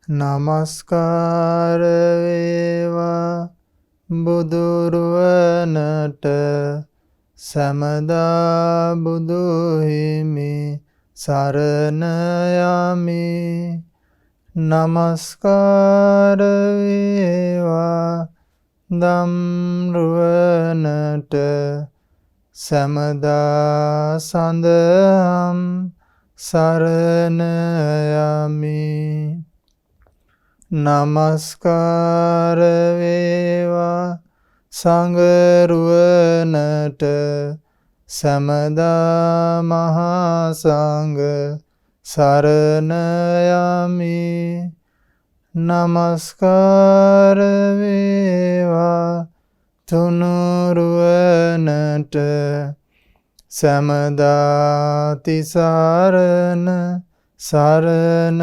නමස්කාර වේවා බුදුරුවනට සමදා බුදු හිමි සරණ යමි. නමස්කාර වේවා ධම්රුවනට සමදා සඳහම් සරණ යමි. නමස්කාර වේවා සංඝරුවනට සමදා මහා සංඝ සරණ යමි. නමස්කාර වේවා තුනුරුවනට සමදා තිසරණ සරණ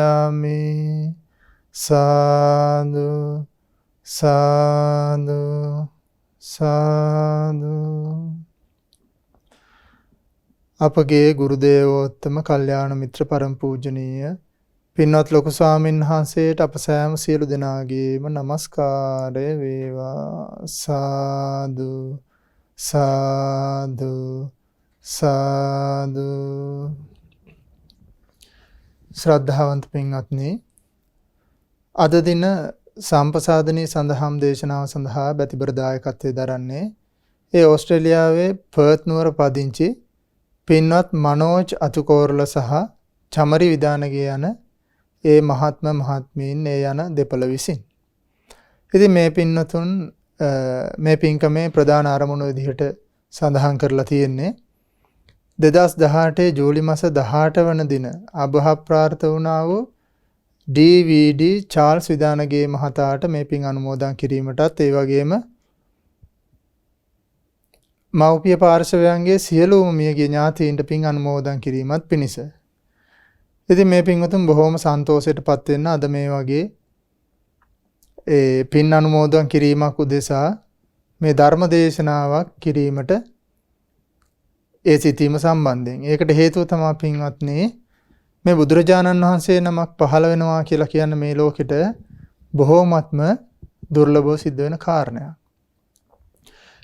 යමි. සාදු සාදු සාදු. අපගේ ගුරුදේවෝත්තම කල්යාණ මිත්‍ර පරම පූජනීය පින්වත් ලොකු ස්වාමීන් වහන්සේට අප සෑම සියලු දෙනාගේම නමස්කාරය වේවා. සාදු සාදු සාදු. ශ්‍රද්ධාවන්ත පින්වත්නි, අද දින සම්පසාදනී සඳහම් දේශනාව සඳහා බැතිබර දායකත්වයේ දරන්නේ ඒ ඕස්ට්‍රේලියාවේ පර්ත් නුවර පදිංචි පින්වත් මනෝජ් අතුකෝරළ සහ චමරි විදානගේ යන ඒ මහත්ම මහත්මීන් ඒ යන දෙපළ විසින්. ඉතින් මේ පින්වතුන් මේ පින්කමේ ප්‍රධාන අරමුණු විදිහට සඳහන් කරලා තියෙන්නේ 2018 ජූලි මාස 18 වන දින අභහ ප්‍රාර්ථ වුණා වූ DVD චාල්ස් විදානගේ මහතාට මේ පින් අනුමෝදන් කිරීමටත් ඒ වගේම මව්පිය පාර්ශවයන්ගේ සියලුම මියගිය ඥාතීන්ට පින් අනුමෝදන් කිරීමත් පිණිස. ඉතින් මේ පින්වතුන් බොහොම සන්තෝෂයටපත් වෙන්න අද මේ වගේ පින් අනුමෝදන් කිරීමක් උදෙසා මේ ධර්ම දේශනාවක් කිරීමට ඒ සිතීම සම්බන්ධයෙන්. ඒකට හේතුව තමයි පින්වත්නි මේ බුදුරජාණන් වහන්සේ නමක් පහළ වෙනවා කියලා කියන්නේ මේ ලෝකෙට බොහෝමත්ම දුර්ලභව සිද්ධ වෙන කාරණයක්.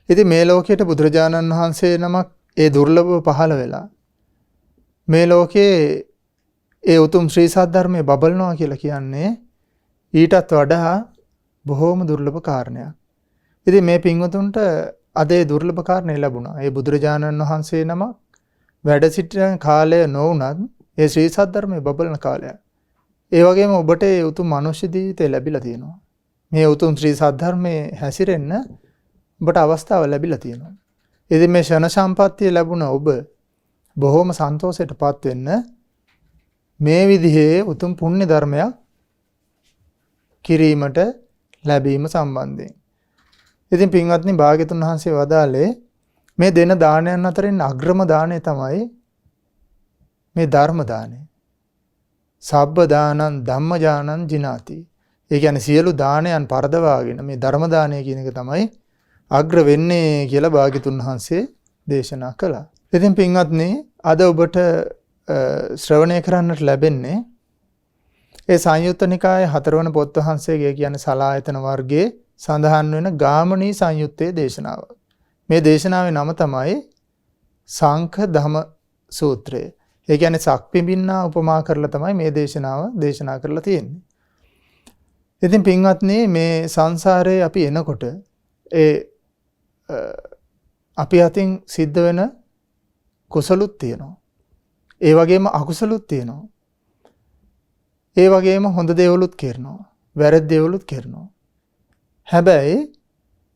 ඉතින් මේ ලෝකයට බුදුරජාණන් වහන්සේ නමක් ඒ දුර්ලභව පහළ වෙලා මේ ලෝකේ ඒ උතුම් ශ්‍රී සද්ධර්මයේ බබලනවා කියලා කියන්නේ ඊටත් වඩා බොහෝම දුර්ලභ කාරණයක්. ඉතින් මේ පින්වතුන්ට අද ඒ දුර්ලභ කාරණේ ලැබුණා. ඒ බුදුරජාණන් වහන්සේ නමක් වැඩ සිටින කාලය නොවුනත් ඒ ශ්‍රී සද්ධර්මයේ බබලන කාලයක්. ඒ වගේම ඔබට ඒ උතුම් මනුෂ්‍ය ජීවිතය ලැබිලා තියෙනවා. මේ උතුම් ශ්‍රී සද්ධර්මයේ හැසිරෙන්න ඔබට අවස්ථාව ලැබිලා තියෙනවා. ඉතින් මේ ෂණ සම්පත්තිය ලැබුණ ඔබ බොහොම සන්තෝෂයටපත් වෙන්න මේ විදිහේ උතුම් පුණ්‍ය ධර්මයක් කිරීමට ලැබීම සම්බන්ධයෙන්. ඉතින් පින්වත්නි, භාග්‍යතුන් වහන්සේ වදාළේ මේ දෙන දානයන් අතරින් අග්‍රම දාණය තමයි මේ ධර්ම දාණය. සබ්බ දානං ධම්මජානං ජිනාති. ඒ කියන්නේ සියලු දානයන් පරදවාගෙන මේ ධර්ම දාණය කියන එක තමයි අග්‍ර වෙන්නේ කියලා භාග්‍යතුන් වහන්සේ දේශනා කළා. ඉතින් පින්වත්නි, අද ඔබට ශ්‍රවණය කරන්නට ලැබෙන්නේ ඒ සංයුත්ත නිකායේ 4 වන පොත් වහන්සේගේ කියන්නේ සලායතන වර්ගයේ සඳහන් වෙන ගාමණී සංයුත්තේ දේශනාව. මේ දේශනාවේ නම තමයි සංඛ ධම සූත්‍රය. ඒ කියන්නේ සක්පිඹින්නා උපමා කරලා තමයි මේ දේශනාව දේශනා කරලා තියෙන්නේ. ඉතින් පින්වත්නි, මේ සංසාරේ අපි එනකොට අපි අතින් සිද්ධ වෙන කුසලුත් තියෙනවා. ඒ වගේම අකුසලුත් තියෙනවා. ඒ වගේම හොඳ දේවලුත් කරනවා. වැරදි දේවලුත් කරනවා. හැබැයි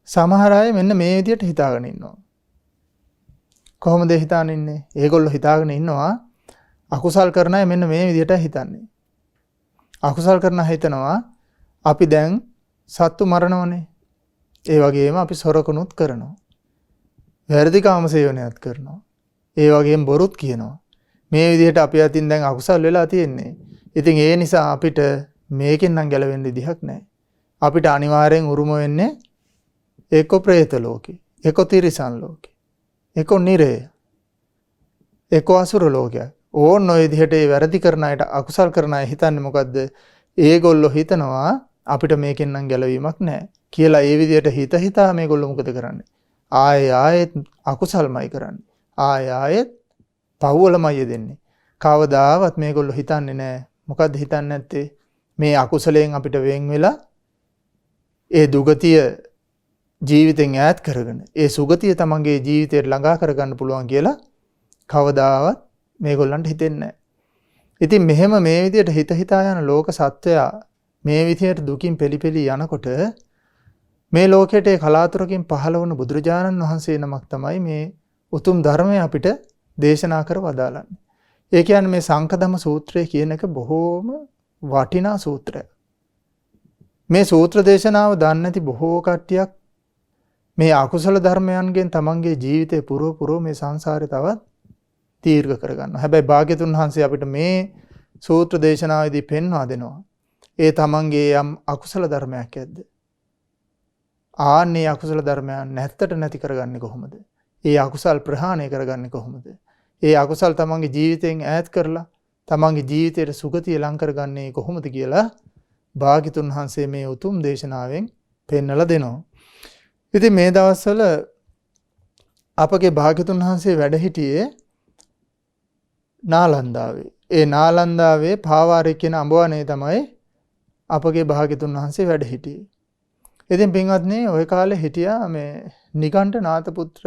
සමහර අය මෙන්න මේ විදිහට හිතාගෙන ඉන්නවා. කොහොමද හිතාගෙන ඉන්නේ? ඒගොල්ලෝ හිතාගෙන ඉන්නවා අකුසල් කරන අය මෙන්න මේ විදිහට හිතන්නේ. අකුසල් කරන අය හිතනවා අපි දැන් සත්තු මරනවනේ. ඒ වගේම අපි සොරකනුත් කරනවා. වැරදි කාම සේවනයත් කරනවා. ඒ වගේම බොරුත් කියනවා. මේ විදිහට අපි අතින් දැන් අකුසල් වෙලා තියෙන්නේ. ඉතින් ඒ නිසා අපිට මේකෙන් නම් ගැලවෙන්න විදිහක් නැහැ. අපිට අනිවාර්යෙන් උරුම වෙන්නේ එක්ක പ്രേත ලෝකේ, එක්ක තිරිසන් ලෝකේ, එක්ක නිරය, එක්ක අසුර ලෝකයක්. ඕන ඔය විදිහට ඒ වැරදි කරන අයට, අකුසල් කරන අය හිතන්නේ මොකද්ද? ඒගොල්ලෝ හිතනවා අපිට මේකෙන් නම් ගැලවීමක් නැහැ කියලා ඒ විදිහට හිතා මේගොල්ලෝ මොකද කරන්නේ? ආයෙත් අකුසල්මයි කරන්නේ. ආයෙත් පව්වලමයි යෙදෙන්නේ. කවදාවත් මේගොල්ලෝ හිතන්නේ නැහැ. මොකද්ද හිතන්නේ නැත්තේ? මේ අකුසලයෙන් අපිට වෙන් වෙලා ඒ දුගතිය ජීවිතෙන් ඈත් කරගෙන ඒ සුගතිය තමන්ගේ ජීවිතයට ළඟා කරගන්න පුළුවන් කියලා කවදාවත් මේගොල්ලන්ට හිතෙන්නේ නැහැ. ඉතින් මෙහෙම මේ විදිහට හිතා යන ලෝක සත්වයා මේ විදිහට දුකින් පෙළි යනකොට මේ ලෝකයට කලාතුරකින් පහළ වුණ බුදුරජාණන් වහන්සේ නමක් තමයි මේ උතුම් ධර්මය අපිට දේශනා කර වදාළන්නේ. ඒ කියන්නේ මේ සංකදම සූත්‍රය කියන එක බොහෝම වටිනා සූත්‍රයක්. මේ සූත්‍ර දේශනාව දන්නේ නැති බොහෝ කට්ටියක් මේ අකුසල ධර්මයන්ගෙන් තමන්ගේ ජීවිතේ පුරව මේ සංසාරේ තවත් දීර්ඝ කරගන්නවා. හැබැයි භාග්‍යතුන් වහන්සේ අපිට මේ සූත්‍ර දේශනාවේදී පෙන්වා දෙනවා. ඒ තමන්ගේ යම් අකුසල ධර්මයක් ඇද්ද? ආන්නේ අකුසල ධර්මයන් නැත්තට නැති කරගන්නේ කොහොමද? ඒ අකුසල් ප්‍රහාණය කරගන්නේ කොහොමද? ඒ අකුසල් තමන්ගේ ජීවිතයෙන් ඈත් කරලා තමන්ගේ ජීවිතයට සුගතිය ලං කරගන්නේ කොහොමද කියලා භාග්‍යතුන් වහන්සේ මේ උතුම් දේශනාවෙන් පෙන්වලා දෙනවා. ඉතින් මේ දවස්වල අපගේ භාග්‍යතුන් වහන්සේ වැඩ සිටියේ නාලන්දාවේ. ඒ නාලන්දාවේ පාවාරේ කියන අඹවනේ තමයි අපගේ භාග්‍යතුන් වහන්සේ වැඩ සිටියේ. ඉතින් පින්වත්නි ওই කාලේ හිටියා මේ නිගණ්ඨනාත පුත්‍ර,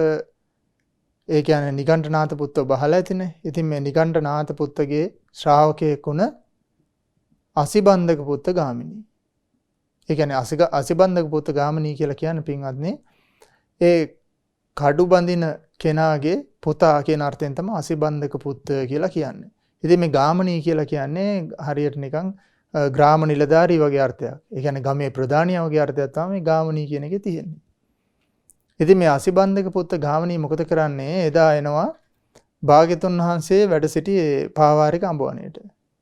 ඒ කියන්නේ නිගණ්ඨනාත පුත්ව බහලා ඇතිනේ. ඉතින් මේ නිගණ්ඨනාත පුත්ගේ ශ්‍රාවකයෙක් වුණ අසිබන්ධක පුත්ත ගාමිණී. ඒ කියන්නේ අසිබන්ධක පුත්ත ගාමිණී කියලා කියන්නේ පින්වත්නි ඒ කඩු බඳින කෙනාගේ පුතා කියන අර්ථයෙන් තමයි අසිබන්ධක පුත්ත කියලා කියන්නේ. ඉතින් මේ ගාමිණී කියලා කියන්නේ හරියට නිකන් ග්‍රාම නිලධාරී වගේ අර්ථයක්. ඒ කියන්නේ ගමේ ප්‍රධානියා වගේ අර්ථයක් තමයි මේ ගාමිණී කියන එකේ තියෙන්නේ. ඉතින් මේ අසිබන්ධක පුත්ත ගාමිණී මොකද කරන්නේ? එදා එනවා භාග්‍යතුන් වහන්සේ වැඩ සිටියේ පාවාරික අඹවණේට.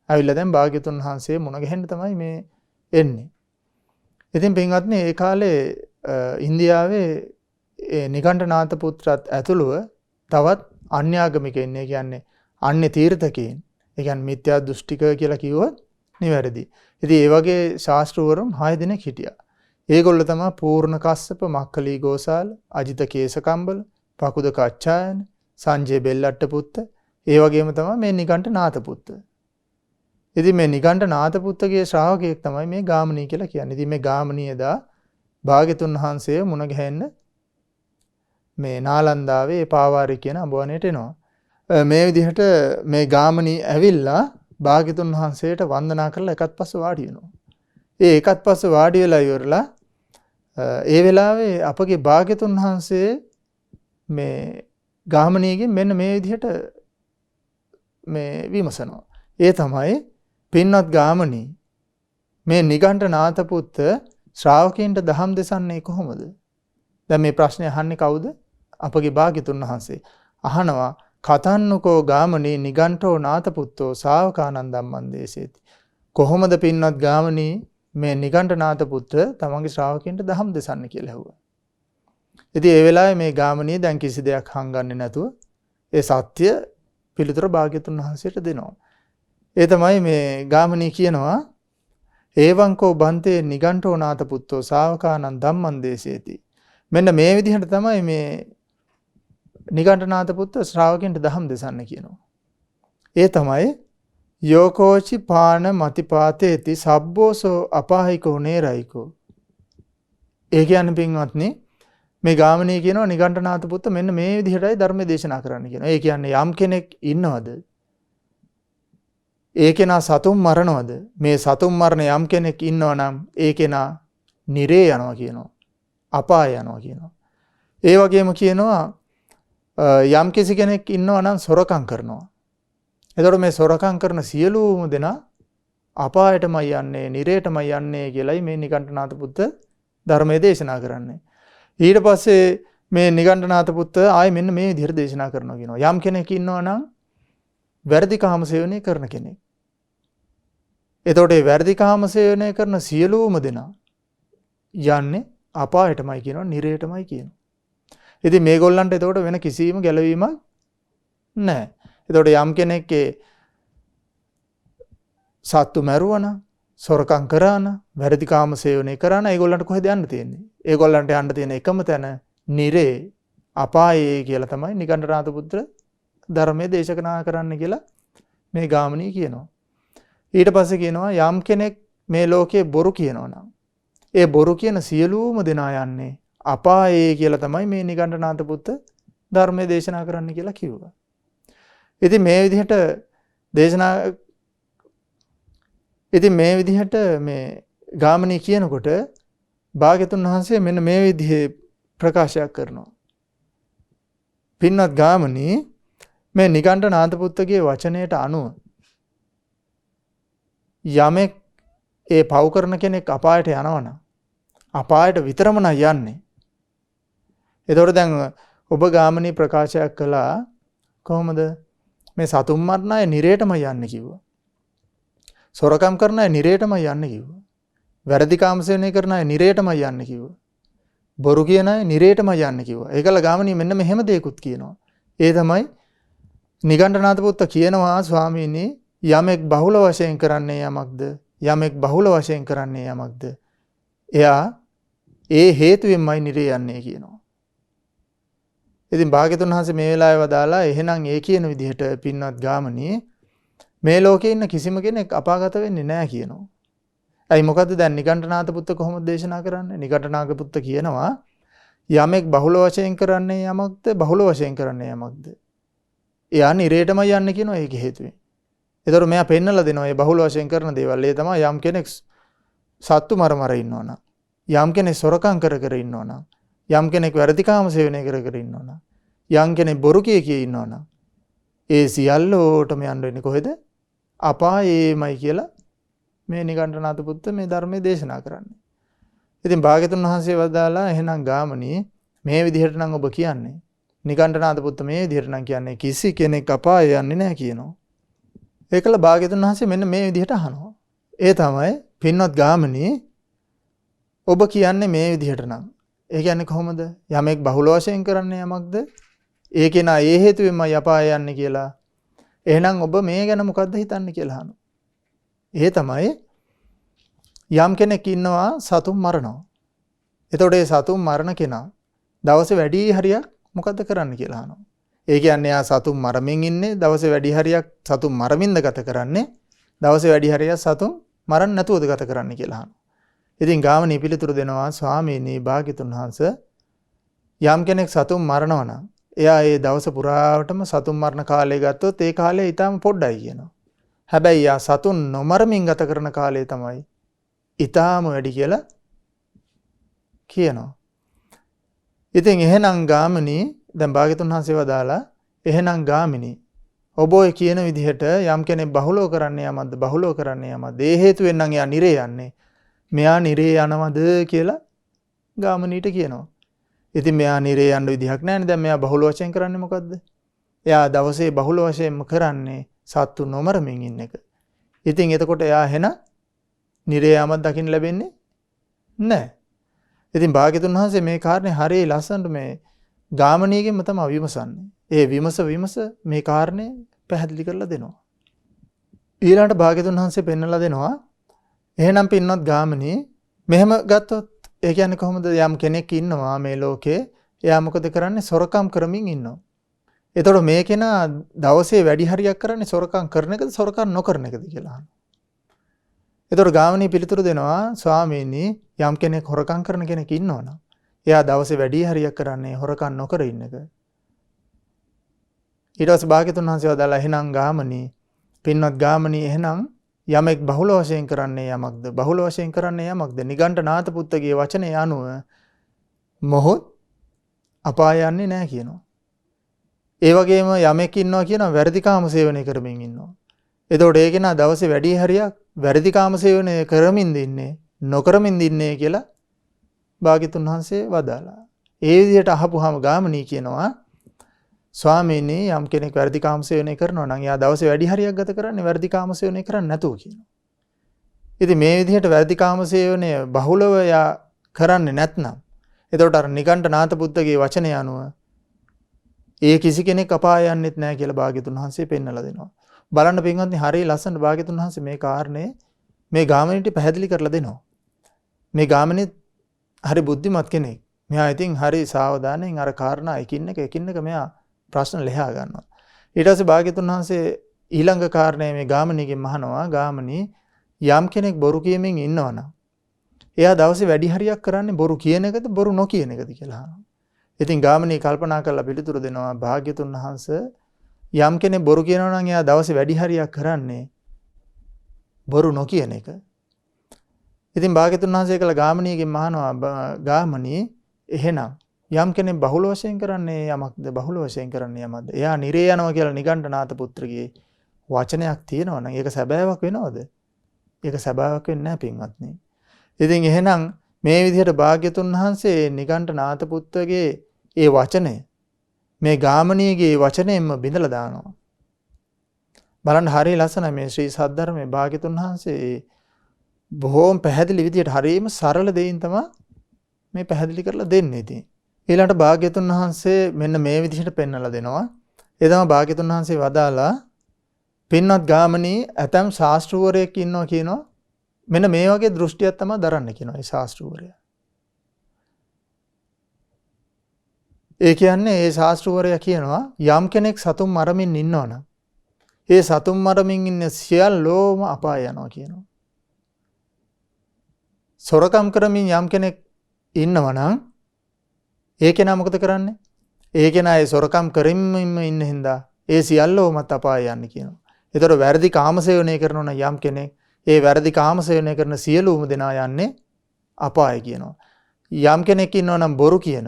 ඇවිල්ලා දැන් භාග්‍යතුන් වහන්සේ මුණ ගැහෙන්න තමයි මේ එන්නේ. ඉතින් පින්වත්නි ඒ කාලේ ඉන්දියාවේ ඒ නිගණ්ඨනාත පුත්‍රත් ඇතුළුව තවත් අන්‍යාගමිකයින්, ඒ කියන්නේ අන්‍ය තීර්ථකයන්, ඒ කියන්නේ මිත්‍යා දෘෂ්ටික කියලා කිව්වොත් නිවැරදි. ඉතින් ඒ වගේ ශාස්ත්‍රවරුන් 6 දෙනෙක් හිටියා. ඒගොල්ලෝ තමයි පූර්ණ කස්සප, මක්ඛලී ගෝසාල, අජිත කේසකම්බල, පකුද කච්චායන, සංජය බෙල්ලට්ට පුත්ත, ඒ වගේම තමයි මේ නිගණ්ඨනාත පුත්ත. ඉතින් මේ නිගණ්ඨනාත පුත්තගේ ශ්‍රාවකයෙක් තමයි මේ ගාමිණී කියලා කියන්නේ. ඉතින් මේ ගාමිණී එදා භාග්‍යතුන් වහන්සේ මුණ ගැහෙන්න මේ නාලන්දාවේ පාවාරි කියන අඹවණේට එනවා. මේ විදිහට මේ ගාමිණී ඇවිල්ලා භාග්‍යතුන් වහන්සේට වන්දනා කරලා එකත් පස්ස වාඩි වෙනවා. ඒ එකත් පස්ස වාඩි වෙලා ඉවරලා ඒ වෙලාවේ අපගේ භාග්‍යතුන් වහන්සේ මේ ගාමිණීගෙන් මෙන්න මේ විදිහට මේ විමසනවා. ඒ තමයි පින්වත් ගාමිණී මේ නිගණ්ඨනාත පුත්ත ශ්‍රාවකයන්ට දහම් දෙසන්නේ කොහොමද? දැන් මේ ප්‍රශ්නේ අහන්නේ කවුද? අපගේ භාග්‍යතුන් වහන්සේ. අහනවා කතන්නකෝ ගාමිණී නිගණ්ඨෝ නාත පුත්තෝ ශාවකානන් ධම්මං දේශේති. කොහොමද පින්වත් ගාමිණී මේ නිගණ්ඨනාත පුත්‍ර තමන්ගේ ශ්‍රාවකයන්ට දහම් දෙසන්නේ කියලා ඇහුවා. ඉතින් ඒ වෙලාවේ මේ ගාමිණී දැන් කිසි දෙයක් හංගන්නේ නැතුව ඒ සත්‍ය පිළිතුර භාග්‍යතුන් වහන්සේට දෙනවා. ඒ තමයි මේ ගාමිණී කියනවා ඒවංකෝ බන්තේ නිගණ්ඨෝ නාත පුත්තෝ ශාවකානං ධම්මං දේශේති. මෙන්න මේ විදිහට තමයි මේ නිගණ්ඨනාත පුත්ත ශ්‍රාවකයන්ට දහම් දෙසන්න කියනවා. ඒ තමයි යෝකෝචි පාන මතිපාතේති සබ්බෝසෝ අපාහිකෝ නේරයිකෝ. ඒ කියන්නේ පින්වත්නි මේ ගාමිණී කියනවා නිගණ්ඨනාත පුත්ත මෙන්න මේ විදිහටයි ධර්ම දේශනා කරන්න කියනවා. ඒ කියන්නේ යම් කෙනෙක් ඉන්නවද? ඒ කෙනා සතුන් මරනවද? මේ සතුන් මරන යම් කෙනෙක් ඉන්නවා නම් ඒ කෙනා නිරේ යනවා කියනවා. අපාය යනවා කියනවා. ඒ වගේම කියනවා යම් කිසි කෙනෙක් ඉන්නවා නම් සොරකම් කරනවා. එතකොට මේ සොරකම් කරන සියලුම දෙනා අපායටමයි යන්නේ, නිරේටමයි යන්නේ කියලායි මේ නිගණ්ඨනාත පුත්ත ධර්මයේ දේශනා කරන්නේ. ඊට පස්සේ මේ නිගණ්ඨනාත පුත්ත ආයේ මෙන්න මේ විදිහට දේශනා කරනවා කියනවා. යම් කෙනෙක් ඉන්නවා නම් වැරදි කාම සේවනය කරන කෙනෙක්. එතකොට මේ වැරදි කාම සේවනය කරන සියලුම දෙනා යන්නේ අපායටමයි කියනවා, නිරේටමයි කියනවා. ඉතින් මේගොල්ලන්ට එතකොට වෙන කිසිම ගැළවීමක් නැහැ. එතකොට යම් කෙනෙක්ගේ සත්තු මැරුවනම්, සොරකම් කරාන, වැරදි කාම සේවනය කරාන ඒගොල්ලන්ට කොහෙද යන්න තියෙන්නේ? ඒගොල්ලන්ට යන්න තියෙන එකම තැන නිරේ අපායේ කියලා තමයි නිකණ්ඨනාථ පුත්‍ර ධර්මයේ දේශනා කරන්න කියලා මේ ගාමිණී කියනවා. ඊට පස්සේ කියනවා යම් කෙනෙක් මේ ලෝකේ බොරු කියනවා නම් ඒ බොරු කියන සියලුම දෙනා යන්නේ අපායේ කියලා තමයි මේ නිකණ්ඨනාථ පුත්‍ර ධර්මයේ දේශනා කරන්න කියලා කිව්වා. ඉතින් මේ විදිහට මේ ගාමිණී කියනකොට භාග්‍යතුන් වහන්සේ මෙන්න මේ විදිහේ ප්‍රකාශයක් කරනවා. පින්වත් ගාමිණී මේ නිකණ්ඨනාථ පුත්‍රගේ වචනයට අනුව යමෙක් ඒ පව් කරන කෙනෙක් අපායට යනවනම් අපායට විතරම නම් යන්නේ. එතකොට දැන් ඔබ ගාමිණී ප්‍රකාශයක් කළා කොහොමද මේ සතුන් මරණ අය නිරේටම යන්නේ කිව්වා. සොරකම් කරන අය නිරේටම යන්නේ කිව්වා. වැරදි කාමසේවනය කරන අය නිරේටම යන්නේ කිව්වා. බොරු කියන අය නිරේටම යන්නේ කිව්වා. ඒකල ගාමිණී මෙන්න මෙහෙම දෙයක්ත් කියනවා. ඒ තමයි නිකණ්ඨනාථ පුත්‍ර කියනවා ස්වාමීනි යමෙක් බහුල වශයෙන් කරන්නේ යමක්ද යමෙක් බහුල වශයෙන් කරන්නේ යමක්ද එයා ඒ හේතුවෙන්මයි නිරේ යන්නේ කියනවා. ඉතින් භාග්‍යතුන් වහන්සේ මේ වෙලාවේ වදාලා එහෙනම් ඒ කියන විදිහට පින්වත් ගාමිණී මේ ලෝකේ ඉන්න කිසිම කෙනෙක් අපාගත වෙන්නේ නැහැ කියනවා. ඇයි මොකද්ද දැන් නිකණ්ඨනාථ පුත්‍ර කොහොමද දේශනා කරන්නේ? නිකණ්ඨනාථ පුත්‍ර කියනවා යමෙක් බහුල වශයෙන් කරන්නේ යමක්ද බහුල වශයෙන් කරන්නේ යමක්ද එයා නිරේටම යන්නේ කියනවා ඒක හේතුවෙන්. ඒතර මෙයා පෙන්නලා දෙනවා මේ බහුල වශයෙන් කරන දේවල්. ඒ තමයි යම් කෙනෙක් සත්තු මර ඉන්නවනම්, යම් කෙනෙක් සොරකම් කර ඉන්නවනම්, යම් කෙනෙක් වැරදි කාම සේවනය කර ඉන්නවනම්, යම් කෙනෙක් බොරු කිය ඉන්නවනම්, ඒ සියල්ලෝටම යන්න වෙන්නේ කොහෙද? අපායේමයි කියලා මේ නිකණ්ඨනාථ පුත්‍ර මේ ධර්මයේ දේශනා කරන්නේ. ඉතින් භාග්‍යතුන් වහන්සේ වදාලා එහෙනම් ගාමිණී මේ විදිහට නම් ඔබ කියන්නේ. නිකණ්ඨනාථ පුත්‍ර මේ විදිහට නම් කියන්නේ කිසි කෙනෙක් අපාය යන්නේ නැහැ කියනවා. ඒකල භාග්‍යතුන් වහන්සේ මෙන්න මේ විදිහට අහනවා. ඒ තමයි පින්වත් ගාමිණී ඔබ කියන්නේ මේ විදිහට නම්. ඒ කියන්නේ කොහොමද? යමෙක් බහුල වශයෙන් කරන්නේ යමක්ද? ඒකේ නා ඒ හේතුවෙන්මයි අපාය යන්නේ කියලා. එහෙනම් ඔබ මේ ගැන මොකද්ද හිතන්නේ කියලා අහනවා. ඒ තමයි යම් කෙනෙක් ඉන්නවා සතුන් මරනවා. එතකොට ඒ සතුන් මරණ කෙනා දවසේ වැඩි හරියක් මොකද්ද කරන්න කියලා අහනවා. ඒ කියන්නේ යා සතුන් මරමින් ඉන්නේ දවසේ වැඩි හරියක් සතුන් මරමින්ද ගත කරන්නේ දවසේ වැඩි හරියක් සතුන් මරන්න නැතුවද ගත කරන්න කියලා අහනවා. ඉතින් ගාමිණී පිළිතුරු දෙනවා ස්වාමීනි භාග්‍යතුන් වහන්සේ යම් කෙනෙක් සතුන් මරනවා නම් එයා ඒ දවස පුරාවටම සතුන් මරණ කාලය ගත්තොත් ඒ කාලය ඊටම පොඩ්ඩයි කියනවා. හැබැයි යා සතුන් නොමරමින් ගත කරන කාලය තමයි ඊටම වැඩි කියලා කියනවා. ඉතින් එහෙනම් ගාමිණී දැන් භාග්‍යතුන් වහන්සේ වදාලා එහෙනම් ගාමිණී ඔබ ඔය කියන විදිහට යම් කෙනෙක් බහුලව කරන්නේ යමක්ද බහුලව කරන්නේ යමක්ද ඒ හේතුවෙන් නම් එයා නිරේ යන්නේ. මෙයා නිරේ යනවද කියලා ගාමිණීට කියනවා. ඉතින් මෙයා නිරේ යන්න විදිහක් නැහැ. දැන් මෙයා බහුල වශයෙන් කරන්නේ මොකද්ද? එයා දවසේ බහුල වශයෙන්ම කරන්නේ සත්තු නොමරමින් ඉන්න එක. ඉතින් එතකොට එයා එහෙන නිරේ යමක් දකින්න ලැබෙන්නේ නැහැ. ඉතින් භාග්‍යතුන් වහන්සේ මේ කාරණේ හරිය ලස්සනට මේ ගාමිණීගෙන්ම තමයි විමසන්නේ. ඒ විමස මේ කාරණේ පැහැදිලි කරලා දෙනවා. ඊළඟට භාග්‍යතුන් වහන්සේ පෙන්වලා දෙනවා එහෙනම් පින්වත් ගාමිණී මෙහෙම ගත්තොත් ඒ කියන්නේ කොහොමද යම් කෙනෙක් ඉන්නවා මේ ලෝකේ එයා මොකද කරන්නේ සොරකම් කරමින් ඉන්නවා. එතකොට මේ කෙනා දවසේ වැඩි හරියක් කරන්නේ සොරකම් කරන එකද සොරකම් නොකරන එකද කියලා අහනවා. එතකොට ගාමිණී පිළිතුරු දෙනවා ස්වාමීනි යම් කෙනෙක් හොරකම් කරන කෙනෙක් ඉන්නවනම් එයා දවසේ වැඩි හරියක් කරන්නේ හොරකම් නොකර ඉන්න එක. ඊට පස්සේ භාග්‍යතුන් වහන්සේ වදාලා එහෙනම් ගාමිණී පින්වත් ගාමිණී එහෙනම් යමෙක් බහුල වශයෙන් කරන්නේ යමක්ද බහුල වශයෙන් කරන්නේ යමක්ද නිකණ්ඨනාථ පුත්‍රගේ වචනේ අනුව මොහොත් අපාය යන්නේ නැහැ කියනවා. ඒ වගේම යමෙක් ඉන්නවා කියනවා වැරදි කාම සේවනය කරමින් ඉන්නවා. එතකොට ඒ කෙනා දවසේ වැඩි හරියක් වැරදි කාම සේවනය කරමින් ඉන්නේ නොකරමින් ඉන්නේ කියලා භාග්‍යතුන් වහන්සේ වදාලා. ඒ විදිහට අහපුවාම ගාමිණී කියනවා ස්වාමීනි යම් කෙනෙක් වැරදි කාම සේවනය කරනවා නම් එයා දවසේ වැඩි හරියක් ගත කරන්නේ වැරදි කාම සේවනය කරන්නේ නැතුව කියනවා. ඉතින් මේ විදිහට වැරදි කාම සේවනය බහුලව එයා කරන්නේ නැත්නම් එතකොට අර නිකණ්ඨනාථ පුත්‍රගේ වචනය අනුව ඒ කිසි කෙනෙක් අපාය යන්නෙත් නැහැ කියලා භාග්‍යතුන් වහන්සේ පෙන්නලා දෙනවා. බලන්න පින්වත්නි හරිය ලස්සන භාග්‍යතුන් වහන්සේ මේ කාරණේ මේ ගාමිණීට පැහැදිලි කරලා දෙනවා. මේ ගාමිණී හරි බුද්ධිමත් කෙනෙක්. මෙයා ඉතින් හරි සාවධානයෙන් අර කාරණා එකින් එක මෙයා ප්‍රශ්න ලියා ගන්නවා. ඊට පස්සේ භාග්‍යතුන් වහන්සේ ඊළඟ කාරණේ මේ ගාමිණීගෙන් අහනවා ගාමිණී යම් කෙනෙක් බොරු කියමින් ඉන්නවනම් එයා දවසේ වැඩි හරියක් කරන්නේ බොරු කියන එකද බොරු නොකියන එකද කියලා අහනවා. ඉතින් ගාමිණී කල්පනා කරලා පිළිතුරු දෙනවා භාග්‍යතුන් වහන්සේ යම් කෙනෙක් බොරු කියනවා නම් එයා දවසේ වැඩි හරියක් කරන්නේ බොරු නොකියන එක. ඉතින් භාග්‍යතුන් වහන්සේ කළ ගාමිණීගෙන් අහනවා ගාමිණී එහෙනම් යම් කෙනෙක් බහුල වශයෙන් කරන්නේ යමක්ද බහුල වශයෙන් කරන්නේ යමක්ද? එයා නිරේ යනවා කියලා නිගණ්ඨනාත පුත්‍රගේ වචනයක් තියෙනවා නම් ඒක සැබෑවක් වෙනවද? ඒක සැබෑවක් වෙන්නේ නැහැ පින්වත්නි. ඉතින් එහෙනම් මේ විදිහට භාග්‍යතුන් වහන්සේ නිගණ්ඨනාත පුත්‍රගේ ඒ වචනය මේ ගාමිණීගේ වචනයෙන්ම බිඳලා දානවා. බලන්න හරිය ලස්සනයි මේ ශ්‍රී සද්ධර්මයේ භාග්‍යතුන් වහන්සේ බොහොම පැහැදිලි විදිහට හරියම සරල දෙයින් තමයි මේ පැහැදිලි කරලා දෙන්නේ ඉතින්. ඊළඟට භාග්‍යතුන් වහන්සේ මෙන්න මේ විදිහට පෙන්වලා දෙනවා. ඒ තමයි භාග්‍යතුන් වහන්සේ වදාලා පින්වත් ගාමිණී ඇතම් ශාස්ත්‍රවරයෙක් ඉන්නවා කියනවා. මෙන්න මේ වගේ දෘෂ්ටියක් තමයි දරන්න කියනවා ඒ ශාස්ත්‍රවරයා. ඒ කියන්නේ ඒ ශාස්ත්‍රවරයා කියනවා යම් කෙනෙක් සතුන් මරමින් ඉන්නවනම් ඒ සතුන් මරමින් ඉන්න සියල්ලෝම අපාය යනවා කියනවා. සොරකම් කරමින් යම් කෙනෙක් ඉන්නවනම් ඒ කෙනා මොකද කරන්නේ? ඒ කෙනා ඒ සොරකම් කරමින්ම ඉන්න හින්දා ඒ සියල්ලෝමත් අපාය යන්නේ කියනවා. ඒතර වැරදි කාමසේවනය කරනවා නම් යම් කෙනෙක් ඒ වැරදි කාමසේවනය කරන සියලුම දෙනා යන්නේ අපාය කියනවා. යම් කෙනෙක් ඉන්නවා නම් බොරු කියන